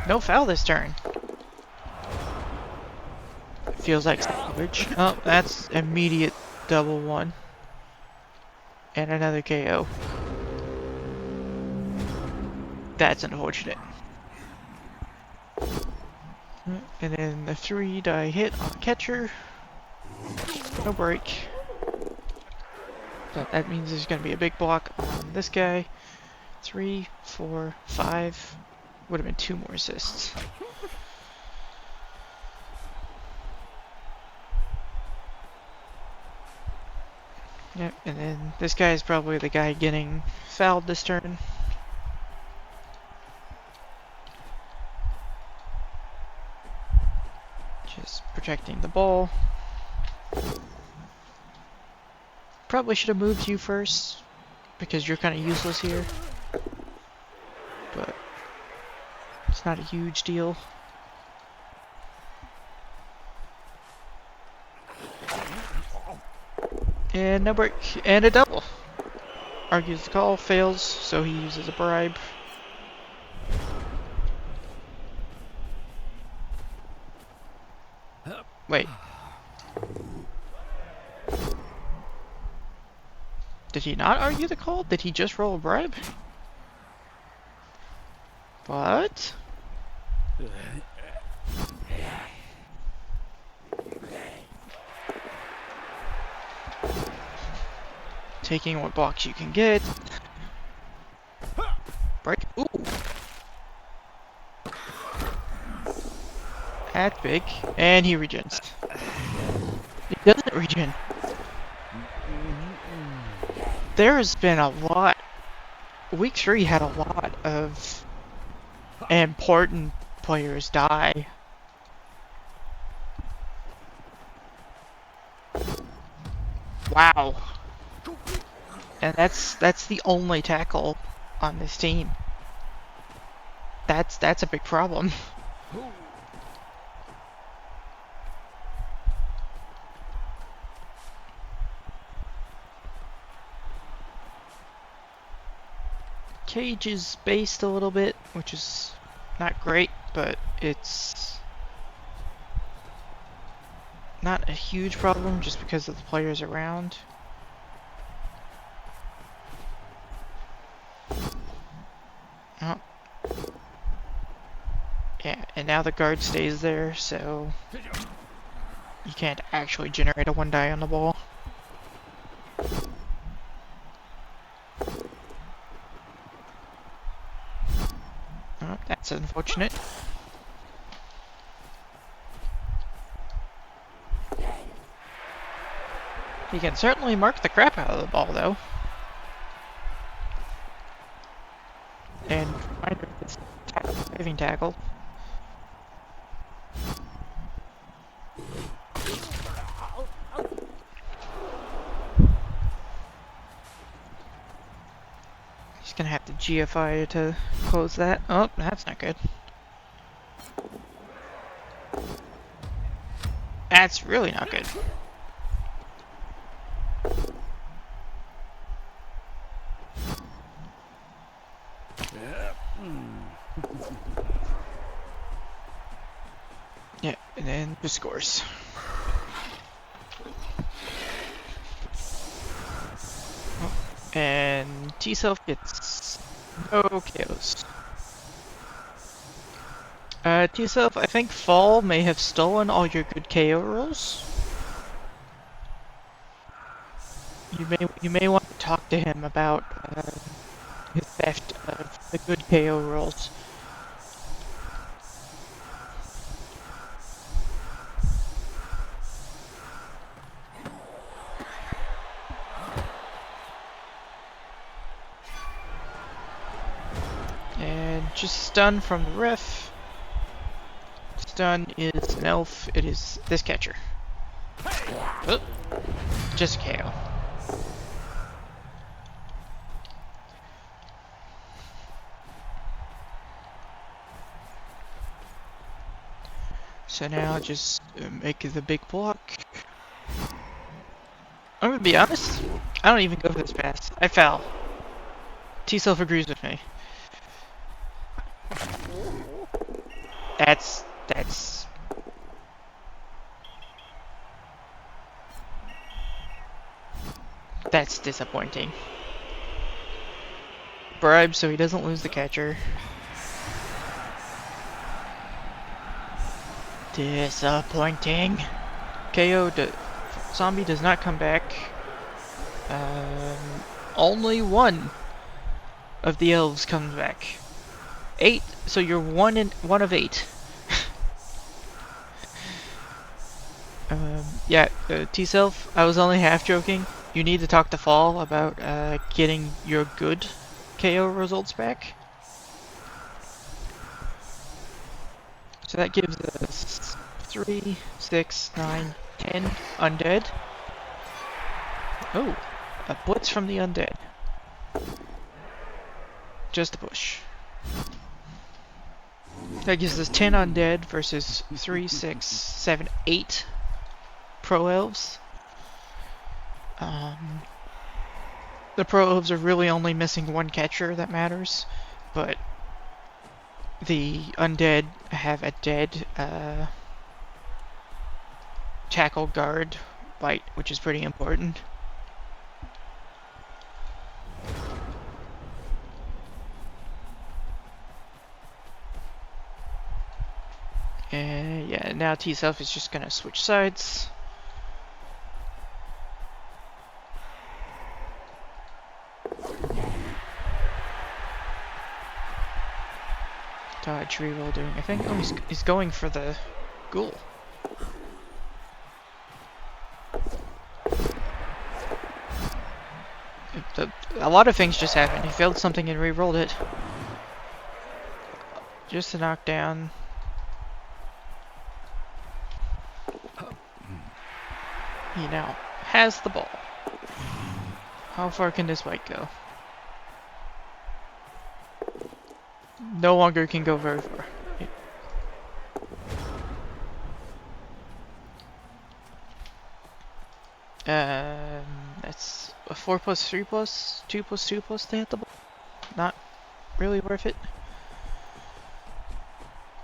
No foul this turn. Feels like salvage. Oh, that's immediate double 1. And another KO. That's unfortunate. And then the 3-die hit on the catcher. No break. But that means there's going to be a big block on this guy. 3, 4, 5. Would have been 2 more assists. Yep, and then this guy is probably the guy getting fouled this turn. Just protecting the ball. Probably should have moved you first, because you're kind of useless here. But it's not a huge deal. And no break. And a double. Argues the call, fails, so he uses a bribe. Wait. Did he not argue the call? Did he just roll a bribe? What? Taking what blocks you can get. Break. Ooh. That's big. And he regens. He doesn't regen. There's been a lot. Week 3 had a lot of important players die. Wow. And that's the only tackle on this team. That's a big problem. Cage is based a little bit, which is not great, but it's not a huge problem just because of the players around. Oh. Yeah, and now the guard stays there, so you can't actually generate a 1-die on the ball. Oh, that's unfortunate. He can certainly mark the crap out of the ball, though. And reminder, it's diving tackle. He's gonna have to GFI to close that. Oh, that's not good. That's really not good. Yeah, and then just scores. Oh, and T-Self gets no KOs. T-Self, I think Fall may have stolen all your good KO rolls. You may want to talk to him about his theft of the good KO rolls. And just stun from the ref. Stun is an elf. It is this catcher. Oh, just a KO. So now just make the big block. I'm gonna be honest, I don't even go for this pass. I foul. T-Self agrees with me. That's disappointing. Bribe so he doesn't lose the catcher. Disappointing. KO. Zombie does not come back. Only one of the elves comes back. 8. So you're one of 8. Yeah. T-Self. I was only half joking. You need to talk to Fall about getting your good KO results back. So that gives us 3, 6, 9, 10 undead. Oh, a blitz from the undead. Just a push. That gives us 10 undead versus 3, 6, 7, 8 pro elves. The pro elves are really only missing one catcher that matters, but the undead have a dead tackle guard bite, which is pretty important. And yeah, now T-Self is just gonna switch sides. Dodge reroll doing a thing. Oh, he's going for the ghoul. A lot of things just happened. He failed something and re-rolled it. Just a knockdown. He now has the ball. How far can this bite go? No longer can go very far. That's a 4 plus 3 plus 2 plus 2 plus to hit the ball. Not really worth it.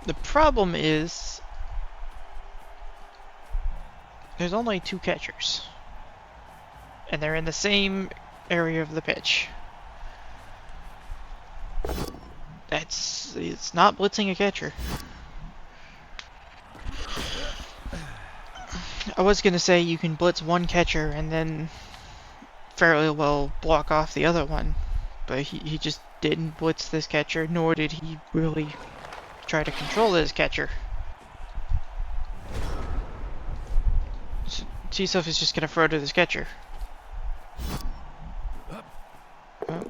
The problem is There's only 2 catchers. And they're in the same area of the pitch. It's not blitzing a catcher. I was gonna say you can blitz one catcher and then fairly well block off the other one. But he just didn't blitz this catcher, nor did he really try to control this catcher. So T-Self is just gonna throw to this catcher.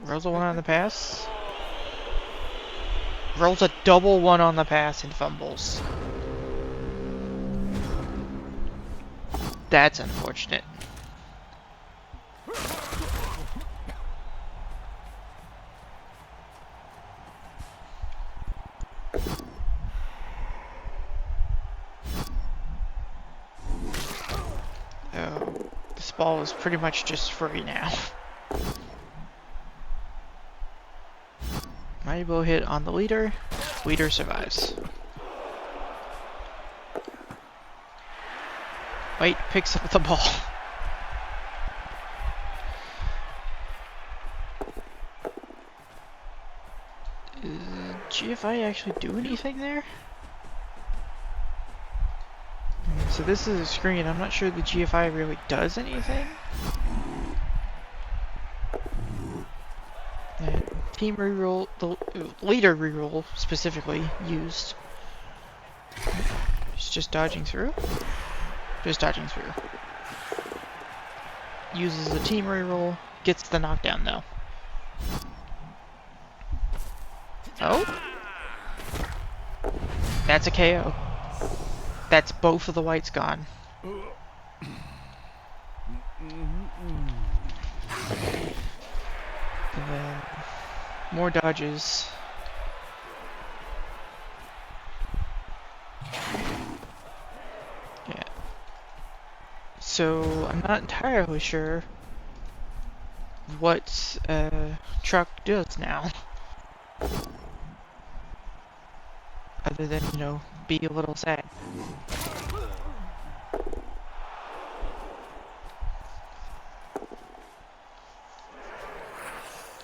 Rolls a 1 on the pass. Rolls a double 1 on the pass and fumbles. That's unfortunate. This ball is pretty much just free now. Mighty Blow hit on the leader. Leader survives. White picks up the ball. Did GFI actually do anything there? So this is a screen. I'm not sure the GFI really does anything. And team reroll, the leader reroll specifically used. It's just dodging through. Just dodging through. Uses the team reroll, gets the knockdown though. Oh? That's a KO. That's both of the whites gone. And then more dodges. Yeah. So I'm not entirely sure what Truck does now. Other than, you know, be a little sad.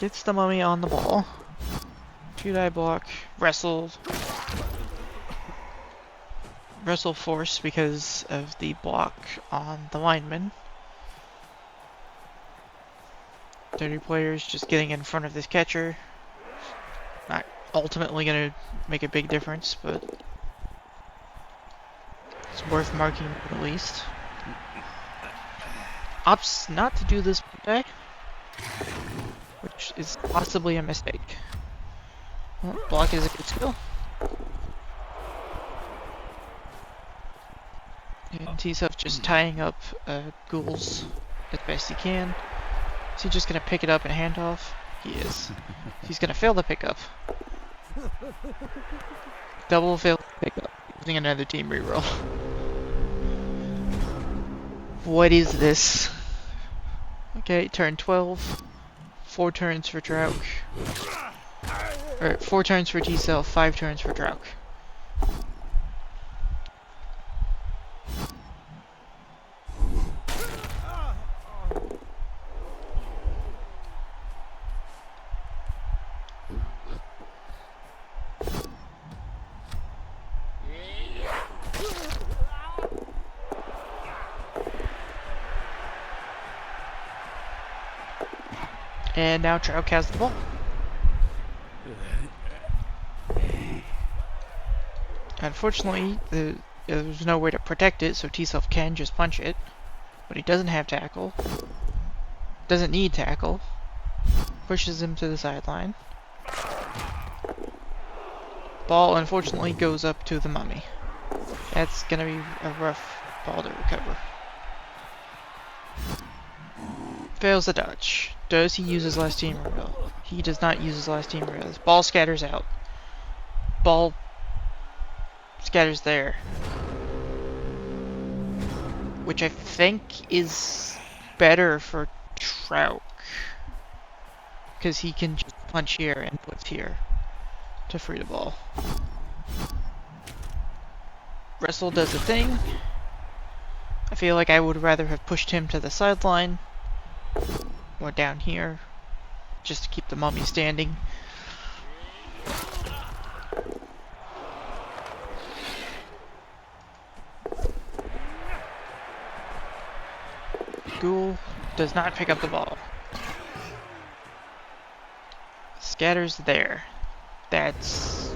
Gets the mummy on the ball. 2-die block. Wrestle force because of the block on the lineman. 30 players just getting in front of this catcher. Not ultimately gonna make a big difference, but it's worth marking at least. Opts not to do this today, which is possibly a mistake. Well, block is a good skill. And T-Self just tying up ghouls as best he can. Is he just gonna pick it up and hand off? He is. He's gonna fail the pickup. Double fail pickup. Using another team reroll. What is this? Okay, turn 12. 4 turns for Drauk. Or 4 turns for T-Self, 5 turns for Drauk. And now Drauk has the ball. Unfortunately, there's no way to protect it, so T-Self can just punch it. But he doesn't have tackle. Doesn't need tackle. Pushes him to the sideline. Ball, unfortunately, goes up to the mummy. That's gonna be a rough ball to recover. Fails the dodge. Does he use his last team reveal? He does not use his last team reveal. Ball scatters out. Ball scatters there. Which I think is better for Drauk. Because he can just punch here and blitz here to free the ball. Wrestle does the thing. I feel like I would rather have pushed him to the sideline or down here just to keep the mummy standing. Ghoul does not pick up the ball. Scatters there. That's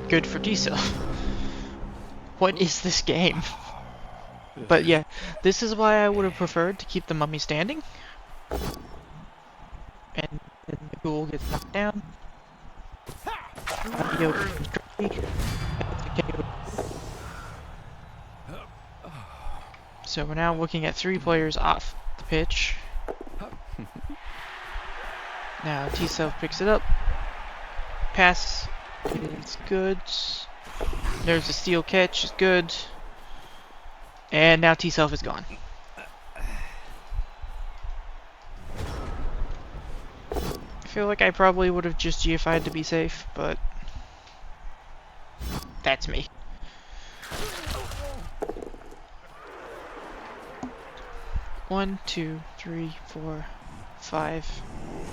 good for Diesel. What is this game? But yeah, this is why I would have preferred to keep the mummy standing. And then the ghoul gets knocked down. So we're now looking at 3 players off the pitch. Now T-Self picks it up. Pass is good. There's a steal catch, is good. And now T-Self is gone. I feel like I probably would have just GFI'd to be safe, but that's me. One, two, three, 4, 5,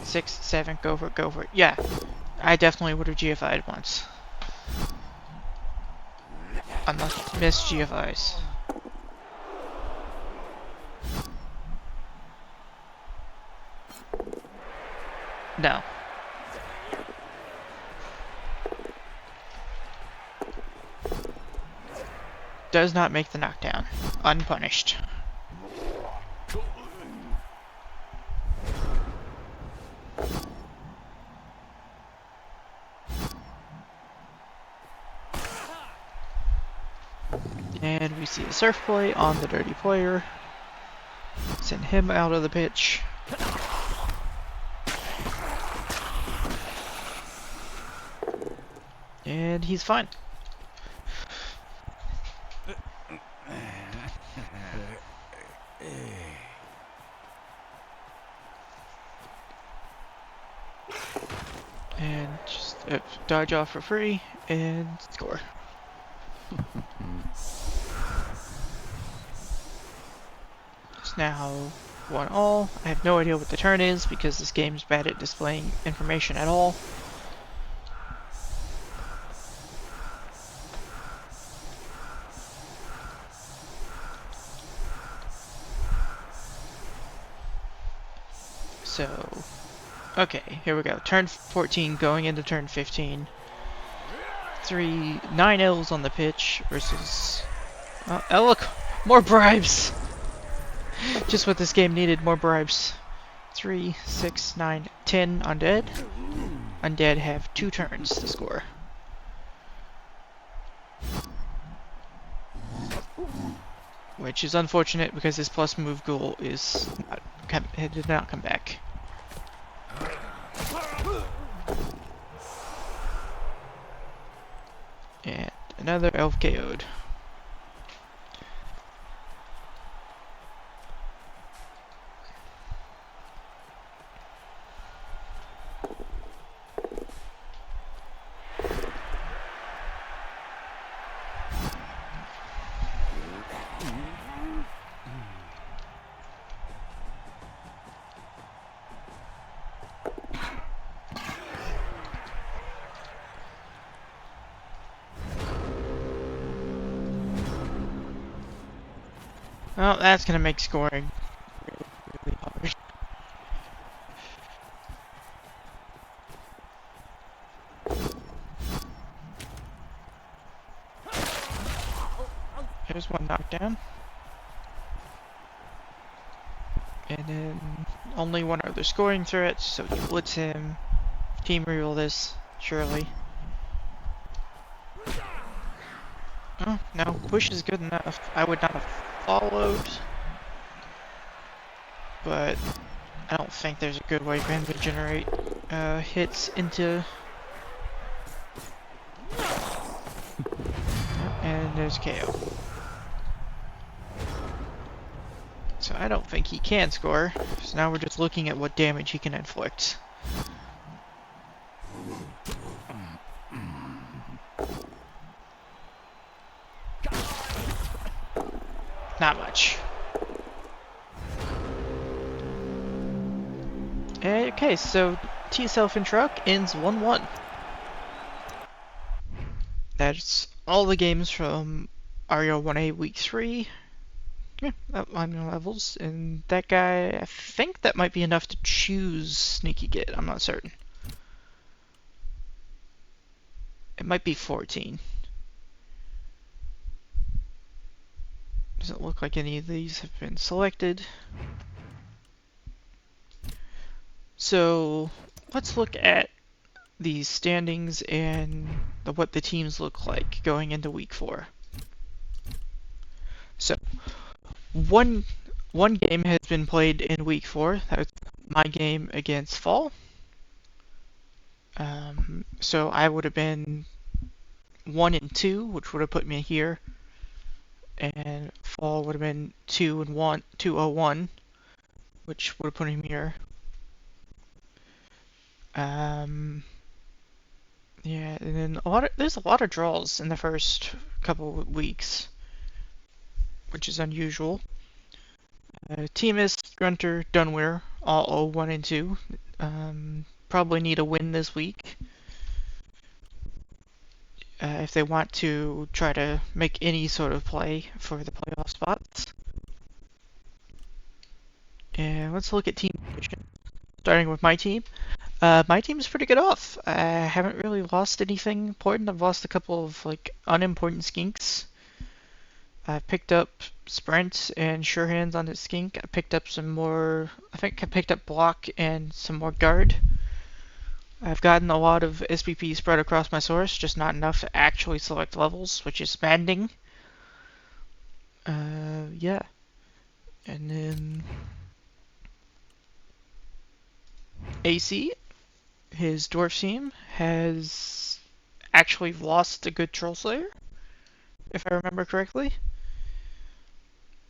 6, 7. Go for it, go for it. Yeah, I definitely would have GFI'd once. Unless missed GFIs. No. Does not make the knockdown. Unpunished. And we see a surf play on the dirty player. Send him out of the pitch. And he's fine. And just dodge off for free and score. It's now 1-all. I have no idea what the turn is because this game's bad at displaying information at all. So, okay, here we go. Turn 14 going into turn 15. 9 L's on the pitch versus... Oh, look! More bribes! Just what this game needed, more bribes. 3, 6, 9, 10 Undead. Undead have 2 turns to score. Which is unfortunate because this plus move ghoul is not, it did not come back. And another elf KO'd. Well, that's gonna make scoring really hard. Here's one knockdown. And then only one other scoring threat, so you blitz him. Team reroll this, surely. Oh, no, push is good enough. I would not have followed. But I don't think there's a good way for him to generate hits into... And there's KO. So I don't think he can score. So now we're just looking at what damage he can inflict. Not much. Okay, so T-Self and Truck ends 1-1. That's all the games from REBBL 1A Week 3. Yeah, outline the levels. And that guy, I think that might be enough to choose Sneaky Git. I'm not certain. It might be 14. Doesn't look like any of these have been selected. So let's look at the standings and what the teams look like going into week 4. So one game has been played in week 4. That's my game against Fall. So I would have been 1-2, which would have put me here, and Fall would have been 2-1, 2-0-1, which would have put him here. Yeah, and then there's a lot of draws in the first couple of weeks, which is unusual. Teamist, Grunter, Dunware, all 0-1-2. Probably need a win this week if they want to try to make any sort of play for the playoff spots. And let's look at team condition. Starting with my team. My team's pretty good off. I haven't really lost anything important. I've lost a couple of unimportant skinks. I picked up Sprint and Sure Hands on the skink. I picked up some more. I think I picked up Block and some more Guard. I've gotten a lot of SPP spread across my source, just not enough to actually select levels, which is maddening. Yeah. And then AC, his Dwarf team, has actually lost a good Troll Slayer, if I remember correctly.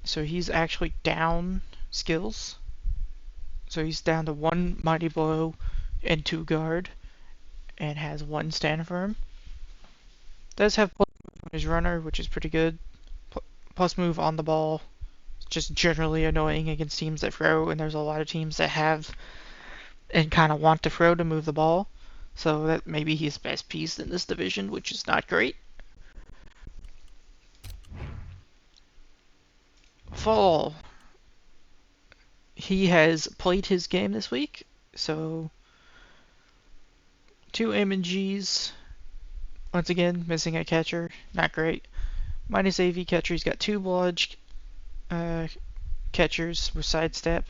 So he's actually down skills. So he's down to 1 Mighty Blow and 2 Guard, and has 1 Stand Firm. Does have plus move on his runner, which is pretty good. Plus move on the ball. Just generally annoying against teams that throw, and there's a lot of teams that have and kind of want to throw to move the ball. So that may be his best piece in this division, which is not great. Fall. He has played his game this week, so 2 M&Gs. Once again, missing a catcher, not great. Minus AV catcher, he's got 2 blodge catchers with sidestep.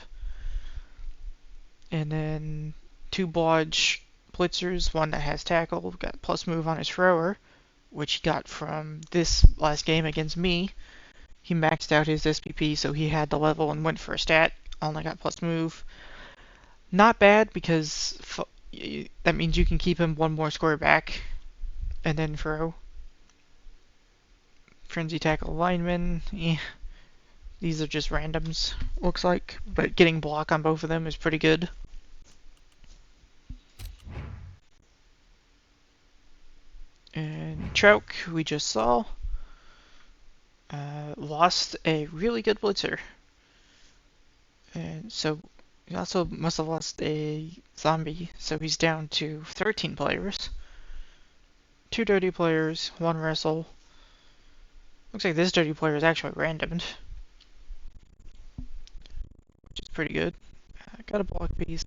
And then 2 blodge blitzers, 1 that has tackle, got plus move on his thrower, which he got from this last game against me. He maxed out his SPP, so he had the level and went for a stat, only got plus move. Not bad, because that means you can keep him 1 more square back and then throw. Frenzy tackle lineman, these are just randoms, looks like, but getting block on both of them is pretty good. And Trouk, we just saw, lost a really good blitzer. And so he also must have lost a zombie, so he's down to 13 players. 2 dirty players, 1 wrestle. Looks like this dirty player is actually randomed, which is pretty good. Got a block piece.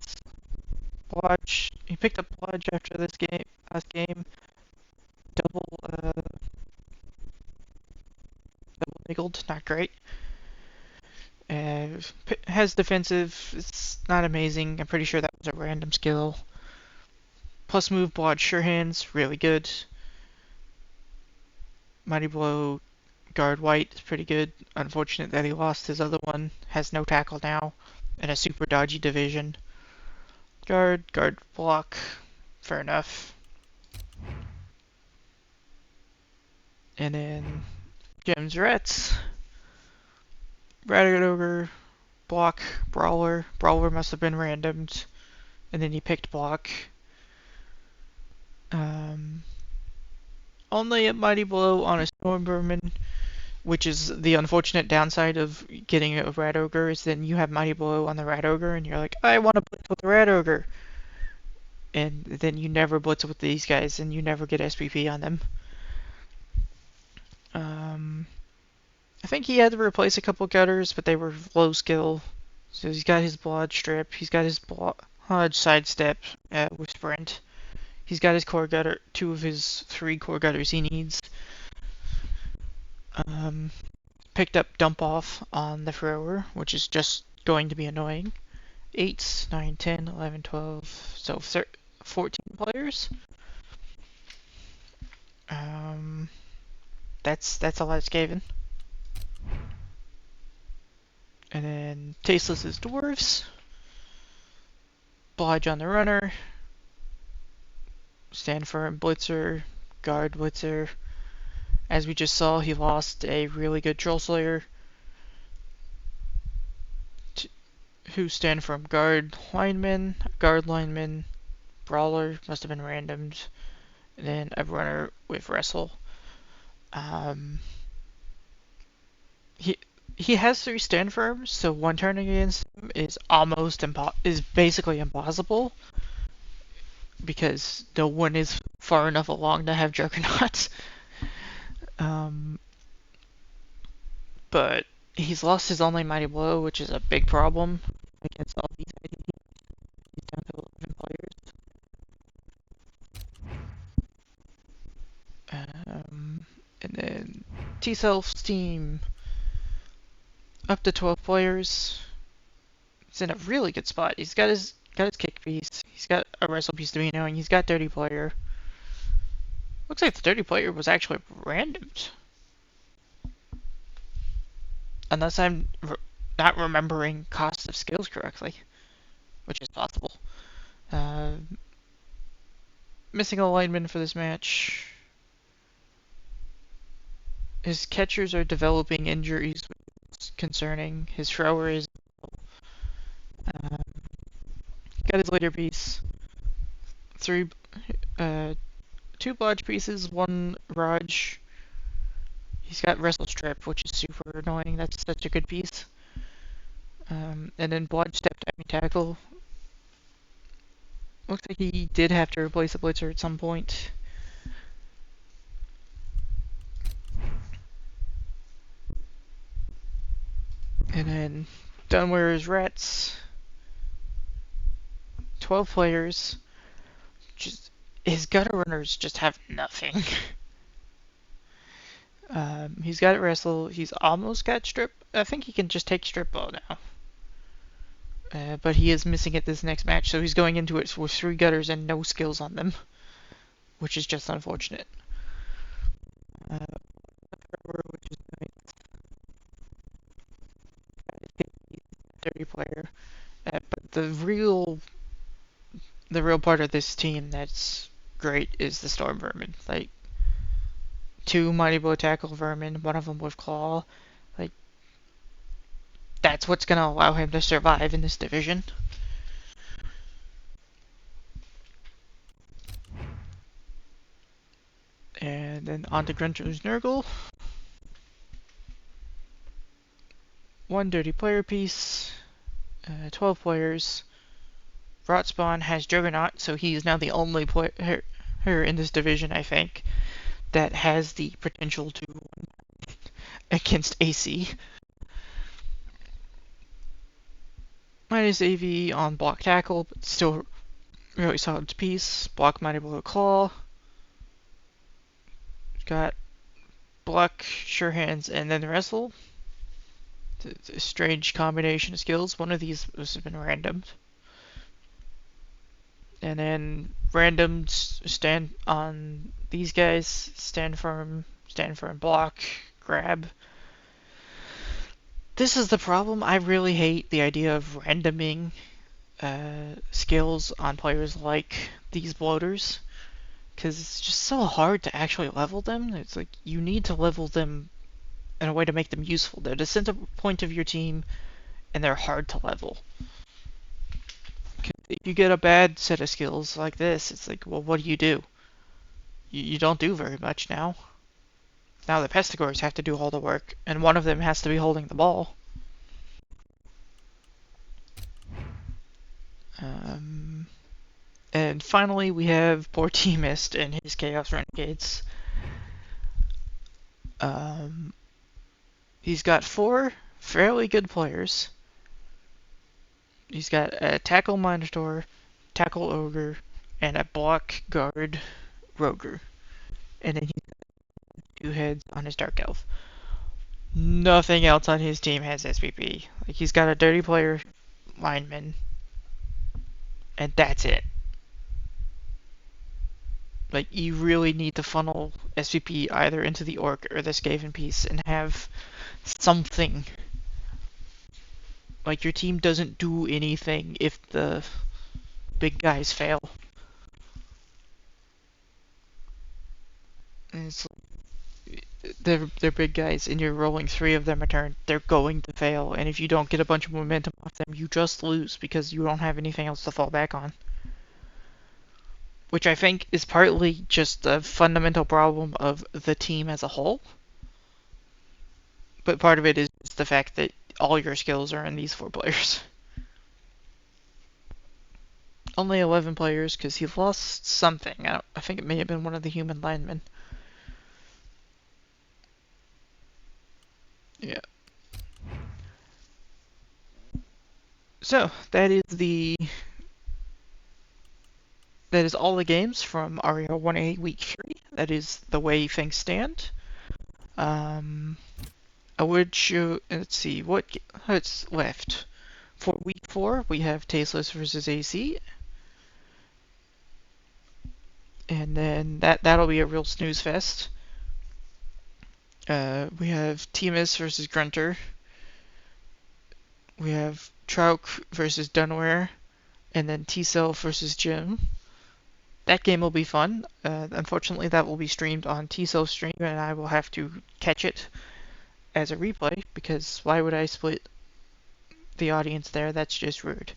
Blodge. He picked up Blodge after this game, last game. Double nickeled, not great. Has defensive, it's not amazing. I'm pretty sure that was a random skill. Plus move, Blodge, Sure Hands, really good. Mighty Blow, Guard White is pretty good. Unfortunate that he lost his other one. Has no tackle now. In a super dodgy division. Guard block. Fair enough. And then Gems Rets. Ragged Ogre, block, Brawler. Brawler must have been randomed. And then he picked block. Only a Mighty Blow on a Stormvermin, which is the unfortunate downside of getting a Rat Ogre, is then you have Mighty Blow on the Rat Ogre, and you're like, I want to blitz with the Rat Ogre. and then you never blitz with these guys, and you never get SPP on them. I think he had to replace a couple gutters, but they were low skill. So he's got his blood strip, he's got his blood sidestep with sprint. He's got his core gutter, 2 of his 3 core gutters he needs. Picked up dump off on the thrower, which is just going to be annoying. 8, 9, 10, 11, 12, so 14 players. That's a lot of Skaven. And then Tasteless is Dwarves. Blodge on the runner. Stand Firm Blitzer. Guard Blitzer. As we just saw, he lost a really good Troll Slayer. Who stand from Guard Lineman. Guard Lineman. Brawler. Must have been randomed. And then a runner with Wrestle. He has 3 stand firms, so one turn against him is basically impossible because no one is far enough along to have Juggernauts. But he's lost his only Mighty Blow, which is a big problem against all these IDPs. He's down to 11 players. And then T-Self's team up to 12 players. He's in a really good spot. He's got his kick piece. He's got a wrestle piece to be knowing. He's got dirty player. Looks like the dirty player was actually randomed. Unless I'm not remembering cost of skills correctly, which is possible. Missing a lineman for this match. His catchers are developing injuries, which is concerning. His thrower is got his leader piece. 2 Blodge pieces, 1 Raj. He's got Wrestle Strip, which is super annoying. That's such a good piece. And then Blodge Step Diving Tackle. Looks like he did have to replace a Blitzer at some point. And then Dunware's Rats. 12 players. His gutter runners just have nothing. He's got Wrestle. He's almost got Strip. I think he can just take Strip Bow now. But he is missing it this next match, so he's going into it with 3 gutters and no skills on them, which is just unfortunate. Which is nice. 30 player. But the real part of this team that's great is the Storm Vermin. Like, 2 Mighty Blow Tackle Vermin, 1 of them with Claw. Like, that's what's gonna allow him to survive in this division. And then on to Grunter's Nurgle. 1 dirty player piece. 12 players. Rotspawn has Juggernaut, so he is now the only player in this division, I think, that has the potential to win against AC. Minus AV on block tackle, but still really solid piece. Block Mighty Blow Claw. Got block, sure hands, and then wrestle. It's a strange combination of skills. One of these has been randomed. And then randomed stand on these guys. Stand firm, block, grab. This is the problem. I really hate the idea of randoming skills on players like these bloaters, because it's just so hard to actually level them. It's like you need to level them in a way to make them useful. They're the center point of your team, and they're hard to level. If you get a bad set of skills like this, it's like, well, what do? You don't do very much now. Now the Pestigores have to do all the work, and one of them has to be holding the ball. And finally, we have poor Teamist and his Chaos Renegades. Um, he's got 4 fairly good players. He's got a Tackle Minotaur, Tackle Ogre, and a Block Guard Roger. And then he's got 2 heads on his Dark Elf. Nothing else on his team has SPP. Like, he's got a Dirty Player lineman, and that's it. Like, you really need to funnel SVP either into the Orc or the Skaven piece and have something. Like, your team doesn't do anything if the big guys fail. And it's they're big guys, and you're rolling 3 of them a turn. They're going to fail, and if you don't get a bunch of momentum off them, you just lose because you don't have anything else to fall back on. Which I think is partly just a fundamental problem of the team as a whole. But part of it is the fact that all your skills are in these 4 players. Only 11 players because he lost something. I think it may have been one of the human linemen. Yeah. So that is all the games from REL 1A Week 3. That is the way things stand. I would show. Let's see what's left. For Week 4, we have Tasteless versus AC. And then that'll be a real snooze fest. We have Timus versus Grunter. We have Trauk versus Dunware. And then T-Cell versus Jim. That game will be fun. Unfortunately, that will be streamed on T-Cell stream, and I will have to catch it as a replay, because why would I split the audience there? That's just rude.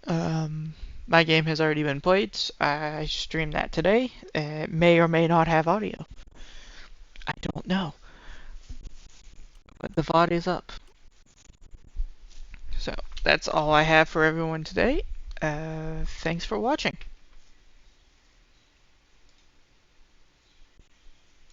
My game has already been played. I streamed that today. It may or may not have audio. I don't know. But the VOD is up. So, that's all I have for everyone today. Thanks for watching.